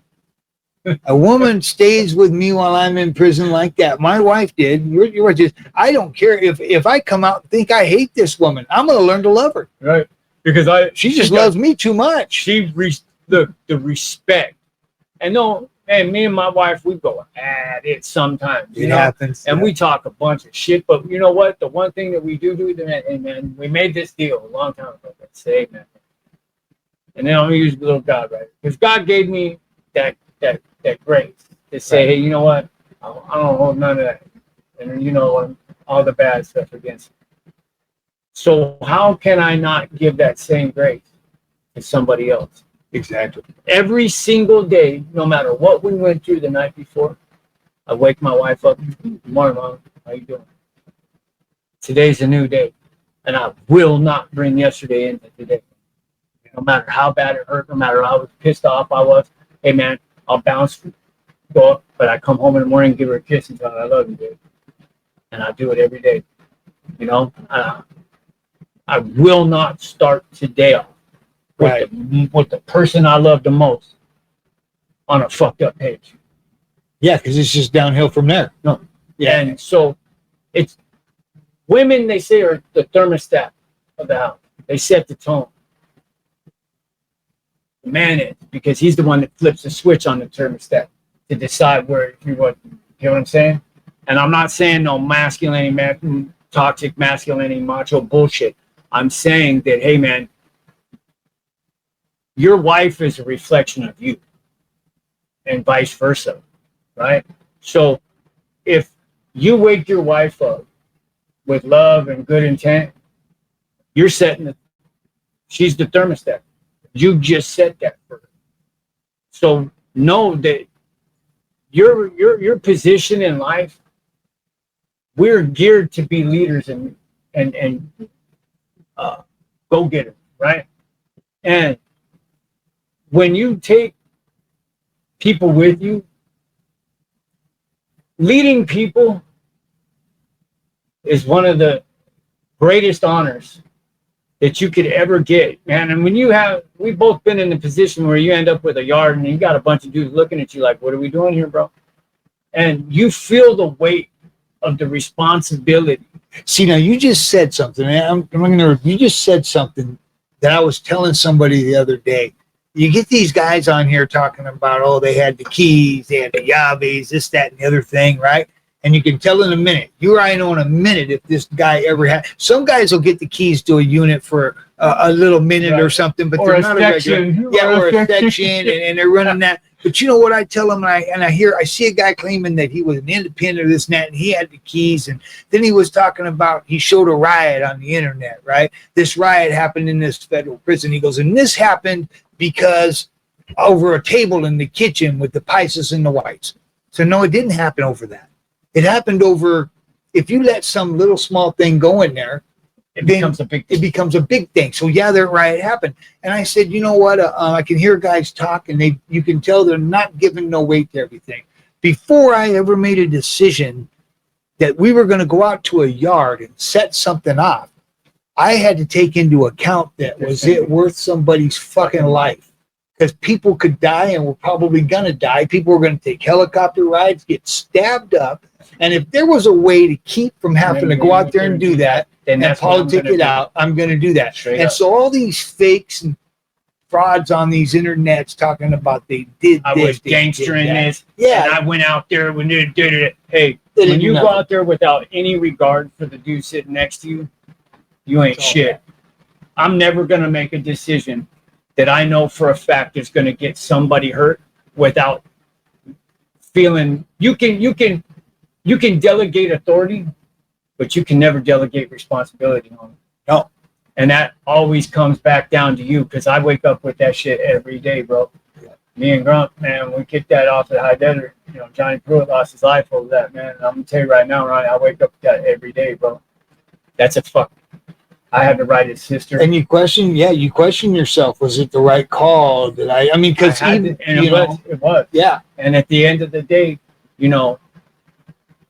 A woman stays with me while I'm in prison like that. My wife did. You're just, I don't care if I come out and think I hate this woman. I'm going to learn to love her. Right. Because she just loves me too much. The respect. And no, man, me and my wife, we go at it sometimes. It happens. And we talk a bunch of shit. But you know what? The one thing that we do, and man, we made this deal a long time ago. Let's say, man. And then I'm going to use the little God, right? Because God gave me that grace to say, right, hey, you know what? I don't hold none of that. And you know, all the bad stuff against me. So how can I not give that same grace to somebody else? Exactly. Every single day, no matter what we went through the night before, I wake my wife up. Good morning, Mom. How you doing? Today's a new day. And I will not bring yesterday into today. No matter how bad it hurt, no matter how pissed off I was, hey, man, I'll bounce, go up, but I come home in the morning and give her a kiss and tell her I love you, dude. And I do it every day. You know? I will not start today off with the person I love the most on a fucked up page. Yeah, because it's just downhill from there. No. Yeah. And so it's women, they say, are the thermostat of the house. They set the tone. The man is, because he's the one that flips the switch on the thermostat to decide where you want. You know what I'm saying? And I'm not saying no masculinity, toxic masculinity, macho bullshit. I'm saying that, hey, man, your wife is a reflection of you and vice versa, right? So if you wake your wife up with love and good intent, you're she's the thermostat. You just set that for her. So know that your position in life, we're geared to be leaders and go-getter, right? And when you take people with you, leading people is one of the greatest honors that you could ever get, man. And when we've both been in the position where you end up with a yard and you got a bunch of dudes looking at you like, what are we doing here, bro? And you feel the weight of the responsibility. See, now you just said something. You just said something that I was telling somebody the other day. You get these guys on here talking about, oh, they had the keys, they had the yabies, this, that, and the other thing, right? And you can tell in a minute. You or I know in a minute if this guy ever had. Some guys will get the keys to a unit for a little minute or something, but they're not a regular. Yeah, or a section, and they're running that. But you know what I tell them, and I see a guy claiming that he was an independent of this and that, and he had the keys, and then he was talking about he showed a riot on the internet, right? This riot happened in this federal prison. He goes, and this happened because over a table in the kitchen with the Pisces and the whites. So no, it didn't happen over that. It happened over, if you let some little small thing go in there, it becomes a big thing. So yeah, that riot happened. And I said, you know what? I can hear guys talk, and you can tell they're not giving no weight to everything. Before I ever made a decision that we were going to go out to a yard and set something off, I had to take into account that was it worth somebody's fucking life? Because people could die, and we're probably going to die. People were going to take helicopter rides, get stabbed up. And if there was a way to keep from having to go out there and do that and politic it out, I'm going to do that. And so all these fakes and frauds on these internets talking about they did this. I was gangstering this. Yeah. And I went out there when they did it. Hey, when you go out there without any regard for the dude sitting next to you, you ain't shit. I'm never going to make a decision that I know for a fact is going to get somebody hurt without feeling you can delegate authority, but you can never delegate responsibility on it. No. And that always comes back down to you, because I wake up with that shit every day, bro. Yeah. Me and Grump, man, we kicked that off at High Desert. You know, Johnny Pruitt lost his life over that, man. And I'm going to tell you right now, Ronnie, I wake up with that every day, bro. That's a fuck. I had to write his sister. And you question yourself. Was it the right call? Because it was. Yeah. And at the end of the day, you know,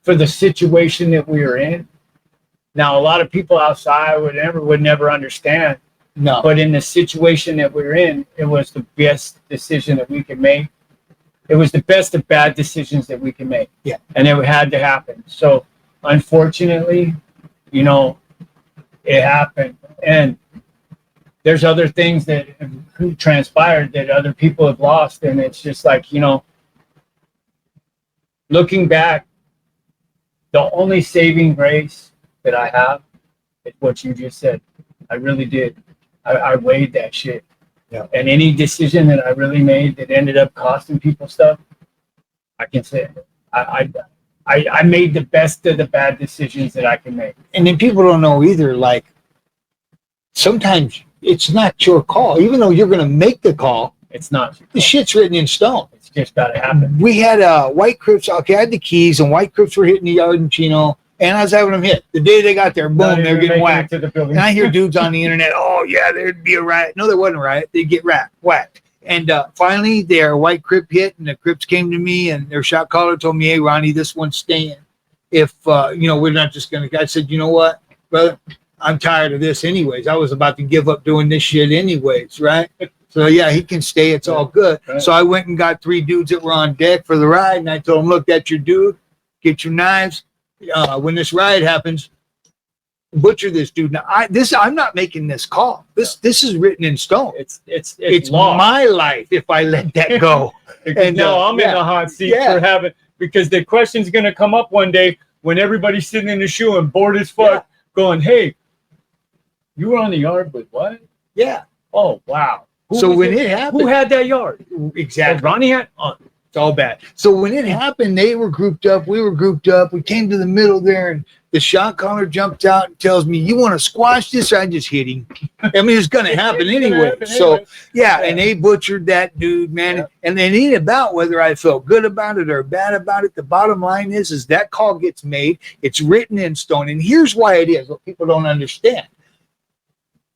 for the situation that we were in, now a lot of people outside would never understand. No. But in the situation that we were in, it was the best decision that we could make. It was the best of bad decisions that we could make. Yeah. And it had to happen. So unfortunately, you know, it happened. And there's other things that have transpired that other people have lost. And it's just like, you know, looking back, the only saving grace that I have is what you just said. I really did. I weighed that shit. Yeah. And any decision that I really made that ended up costing people stuff, I can say I made the best of the bad decisions that I can make. And then people don't know either, like, sometimes it's not your call. Even though you're going to make the call, it's not. The shit's written in stone. It's just got to happen. We had white crips. Okay, I had the keys, and white crips were hitting the yard in Chino, and I was having them hit. The day they got there, boom, they're getting whacked. And I hear dudes on the internet, oh, yeah, there'd be a riot. No, there wasn't a riot. They'd get whacked. And finally, their white crip hit, and the crips came to me, and their shot caller told me, hey, Ronnie, this one's staying. If, we're not just going to, I said, you know what, brother, I'm tired of this anyways. I was about to give up doing this shit anyways, right? So, yeah, he can stay. It's all good. Right. So I went and got 3 dudes that were on deck for the ride, and I told them, look, that's your dude. Get your knives. When this riot happens, butcher this dude. Now, I'm not making this call. This is written in stone. It's my life if I let that go. And now I'm in the hot seat for having, because the question's going to come up one day when everybody's sitting in the shoe and bored as fuck, going, hey, you were on the yard with what? Yeah. Oh, wow. So when it happened, who had that yard? Exactly. Ronnie had. It's all bad. So when it happened, they were grouped up. We were grouped up. We came to the middle there, and the shot caller jumps out and tells me, "You want to squash this?" I just hit him. I mean, it's going to happen anyway. So yeah, and they butchered that dude, man. Yeah. And it ain't about whether I felt good about it or bad about it. The bottom line is that call gets made. It's written in stone, and here's why it is. What people don't understand.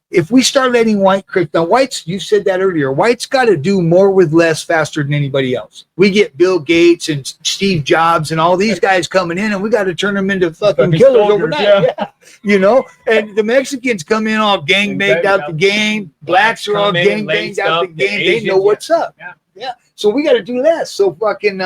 If we start letting white crips, now whites, you said that earlier, whites got to do more with less faster than anybody else. We get Bill Gates and Steve Jobs and all these guys coming in, and we got to turn them into fucking killers soldiers, overnight. Yeah. You know, and the Mexicans come in all gang banged out the game. Blacks are all gang banged out the game. They know what's up. Yeah. So we got to do less. So fucking,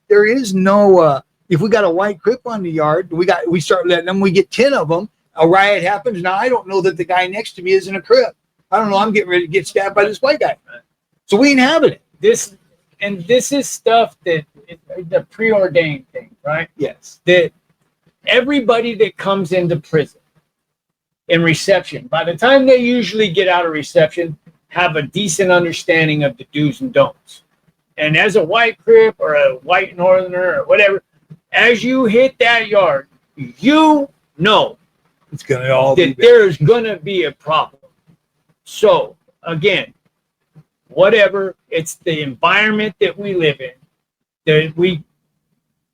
there is no, if we got a white crip on the yard, we start letting them, we get 10 of them. A riot happens. Now, I don't know that the guy next to me isn't a crip. I don't know. I'm getting ready to get stabbed by this white guy. So we ain't having it. This is stuff that the preordained thing, right? Yes. That everybody that comes into prison in reception, by the time they usually get out of reception, have a decent understanding of the do's and don'ts. And as a white crip or a white northerner or whatever, as you hit that yard, you know It's going to all that there's going to be a problem. So, again, whatever, it's the environment that we live in, that we,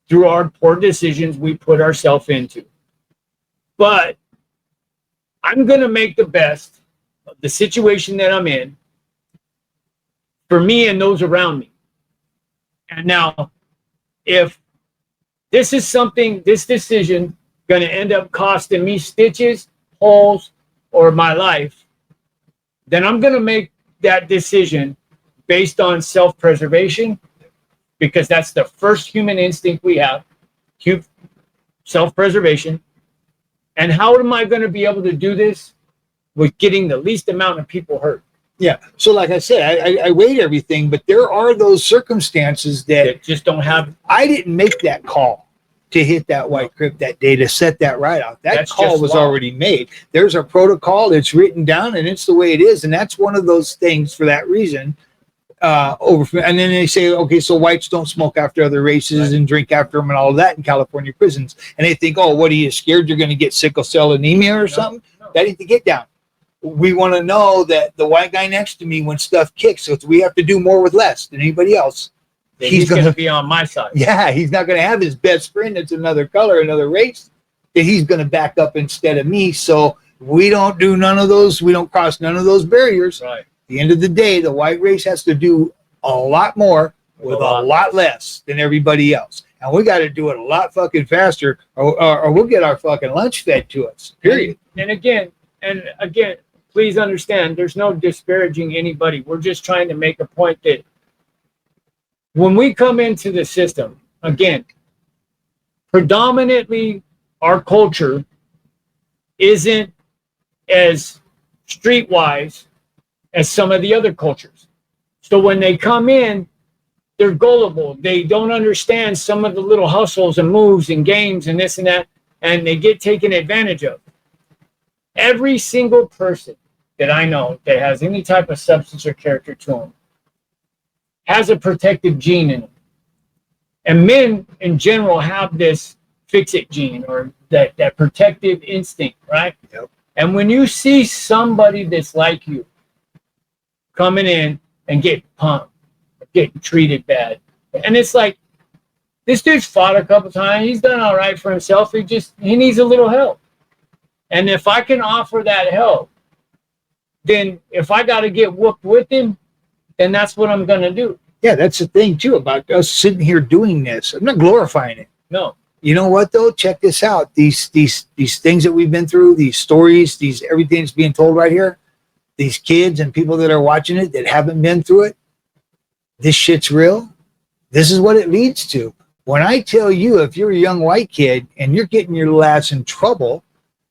through our poor decisions, we put ourselves into. But I'm going to make the best of the situation that I'm in for me and those around me. And now, if this is something, this decision, going to end up costing me stitches, holes, or my life, then I'm going to make that decision based on self-preservation, because that's the first human instinct we have, self-preservation. And how am I going to be able to do this with getting the least amount of people hurt? Yeah. So like I said, I weighed everything, but there are those circumstances that just don't have. I didn't make that call to hit that white crip that day to set that right out. That call was already made. There's a protocol, it's written down, and it's the way it is. And that's one of those things for that reason. And then they say, okay, so whites don't smoke after other races and drink after them and all of that in California prisons. And they think, oh, what are you scared you're going to get sickle cell anemia or something? That ain't the get down. We want to know that the white guy next to me, when stuff kicks, so we have to do more with less than anybody else. He's going to be on my side. Yeah, he's not going to have his best friend that's another color, another race, that he's going to back up instead of me. So we don't do none of those. We don't cross none of those barriers. Right. At the end of the day, the white race has to do a lot more with a lot less than everybody else. And we got to do it a lot fucking faster, or we'll get our fucking lunch fed to us, period. And again, please understand, there's no disparaging anybody. We're just trying to make a point that when we come into the system, again, predominantly our culture isn't as streetwise as some of the other cultures. So when they come in, they're gullible. They don't understand some of the little hustles and moves and games and this and that, and they get taken advantage of. Every single person that I know that has any type of substance or character to them has a protective gene in them. And men in general have this fix-it gene, or that protective instinct, right? Yep. And when you see somebody that's like you coming in and get pumped, getting treated bad, and it's like, this dude's fought a couple times, he's done all right for himself, he needs a little help. And if I can offer that help, then if I got to get whooped with him, then that's what I'm going to do. Yeah, that's the thing too about us sitting here doing this. I'm not glorifying it. No. You know what though? Check this out. These things that we've been through, these stories, everything that's being told right here, these kids and people that are watching it that haven't been through it, this shit's real. This is what it leads to. When I tell you, if you're a young white kid and you're getting your little ass in trouble,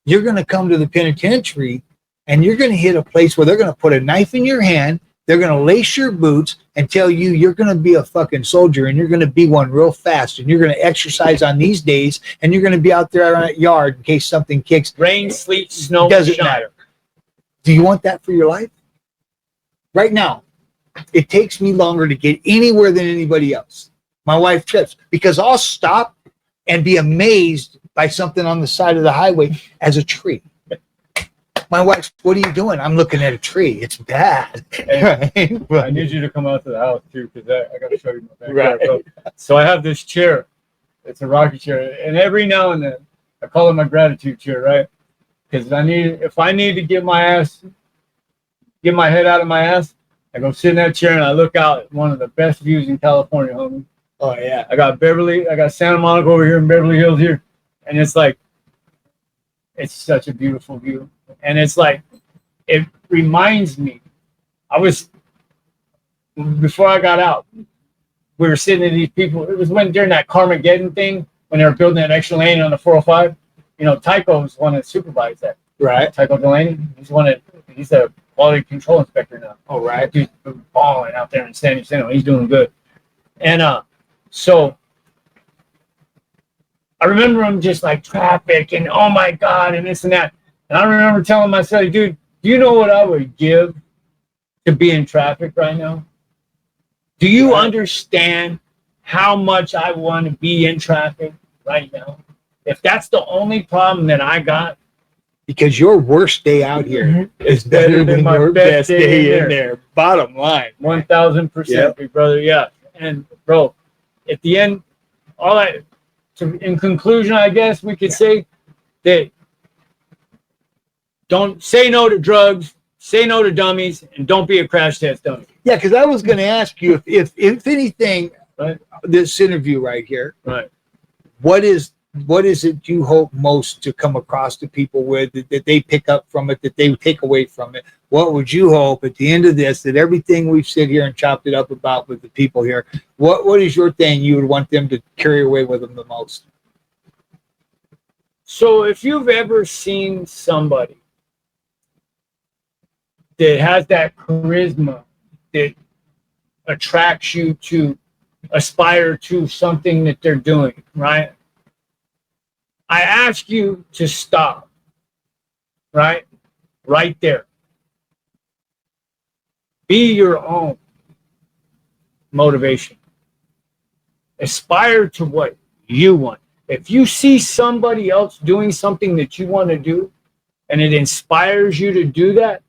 you're going to come to the penitentiary and you're going to hit a place where they're going to put a knife in your hand, they're going to lace your boots and tell you you're going to be a fucking soldier and you're going to be one real fast and you're going to exercise on these days and you're going to be out there in that yard in case something kicks. Rain, sleet, snow, doesn't matter. Do you want that for your life? Right now, it takes me longer to get anywhere than anybody else. My wife trips because I'll stop and be amazed by something on the side of the highway as a tree. My wife's, what are you doing? I'm looking at a tree. It's bad. Hey, I need you to come out to the house too, because I got to show you my backyard. Right. So I have this chair. It's a rocking chair, and every now and then I call it my gratitude chair, right? Because if I need to get my head out of my ass, I go sit in that chair and I look out at one of the best views in California, homie. Oh yeah. I got Santa Monica over here in Beverly Hills here, and it's like, it's such a beautiful view. And it's like, it reminds me, before I got out, we were sitting in these people, it was during that Carmageddon thing, when they were building that extra lane on the 405. You know, Tycho's one that supervised that. Right. Tycho Delaney, he's a quality control inspector now. Oh, right. He's balling out there in San Jacinto. He's doing good. And so I remember them just like traffic and oh my God and this and that. And I remember telling myself, dude, do you know what I would give to be in traffic right now? Do you understand how much I want to be in traffic right now? If that's the only problem that I got. Because your worst day out here is better than your best day in there. Bottom line. 1,000%, big brother. Yeah. And bro, at the end, in conclusion, I guess we could say that don't say no to drugs, say no to dummies, and don't be a crash test dummy. Yeah, because I was going to ask you if anything, right? This interview right here, right? What is it you hope most to come across to people with that they pick up from it, that they take away from it? What would you hope at the end of this, that everything we've sit here and chopped it up about with the people here, what is your thing you would want them to carry away with them the most? So if you've ever seen somebody that has that charisma that attracts you to aspire to something that they're doing, right? I ask you to stop, right there. Be your own motivation. Aspire to what you want. If you see somebody else doing something that you want to do and it inspires you to do that,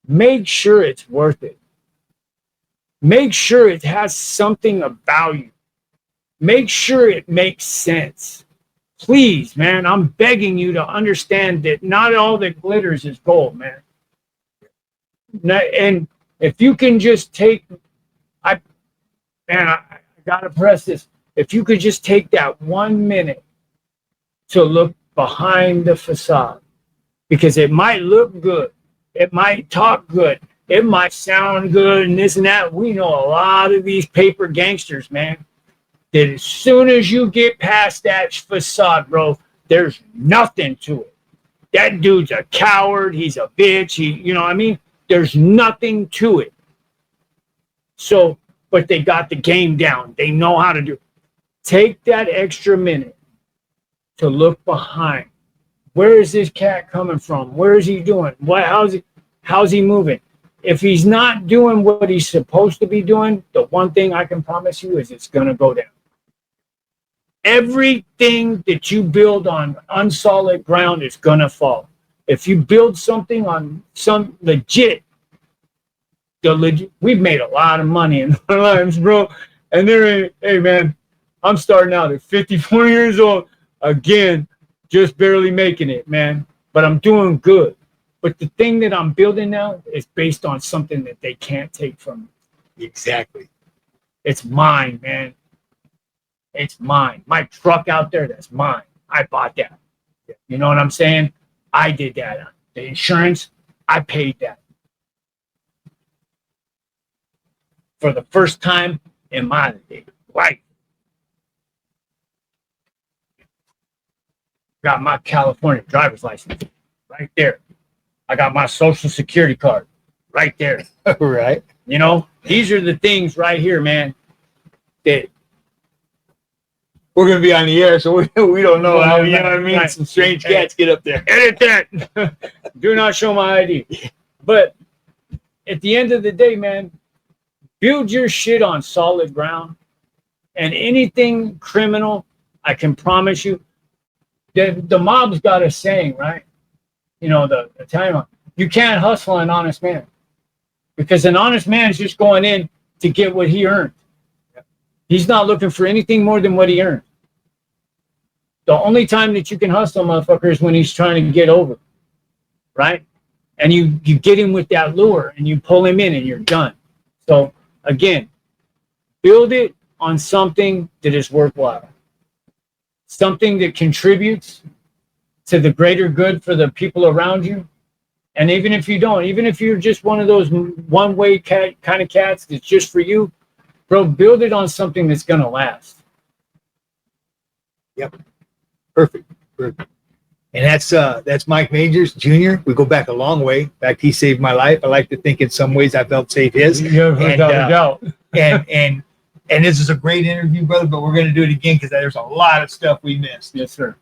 make sure it's worth it. Make sure it has something of value. Make sure it makes sense. Please, man, I'm begging you to understand that not all that glitters is gold, man. And if you can just take, I gotta press this. If you could just take that 1 minute to look behind the facade, because it might look good, it might talk good, it might sound good and this and that. We know a lot of these paper gangsters, man, that as soon as you get past that facade, bro, there's nothing to it. That dude's a coward. He's a bitch. You know what I mean? There's nothing to it. So, but they got the game down. They know how to do it. Take that extra minute to look behind. Where is this cat coming from? Where is he doing? How's he moving? If he's not doing what he's supposed to be doing, the one thing I can promise you is it's going to go down. Everything that you build on unsolid ground is going to fall. If you build something on some legit, we've made a lot of money in our lives, bro. And hey, man, I'm starting out at 54 years old. Again, just barely making it, man. But I'm doing good. But the thing that I'm building now is based on something that they can't take from me. Exactly. It's mine, man. It's mine. My truck out there, that's mine. I bought that. You know what I'm saying? I did that. The insurance, I paid that. For the first time in my life. Got my California driver's license right there. I got my social security card right there. Right. You know, these are the things right here, man, that we're going to be on the air, so we don't know how, you know what I mean? Right. Some strange cats get up there. Edit that. Do not show my ID. But at the end of the day, man, build your shit on solid ground. And anything criminal, I can promise you, the mob's got a saying, right? You know, the Italian one. You can't hustle an honest man. Because an honest man is just going in to get what he earned. He's not looking for anything more than what he earned. The only time that you can hustle a motherfucker is when he's trying to get over. Right? And you get him with that lure and you pull him in and you're done. So, again, build it on something that is worthwhile. Something that contributes to the greater good for the people around you. And even if you don't, even if you're just one of those one-way kind of cats that's just for you, bro, build it on something that's going to last. Yep. Perfect. And that's Mike Mangers Jr. We go back a long way. In fact, he saved my life. I like to think in some ways I felt save his. Without a doubt. and And this is a great interview, brother, but we're going to do it again because there's a lot of stuff we missed. Yes, sir.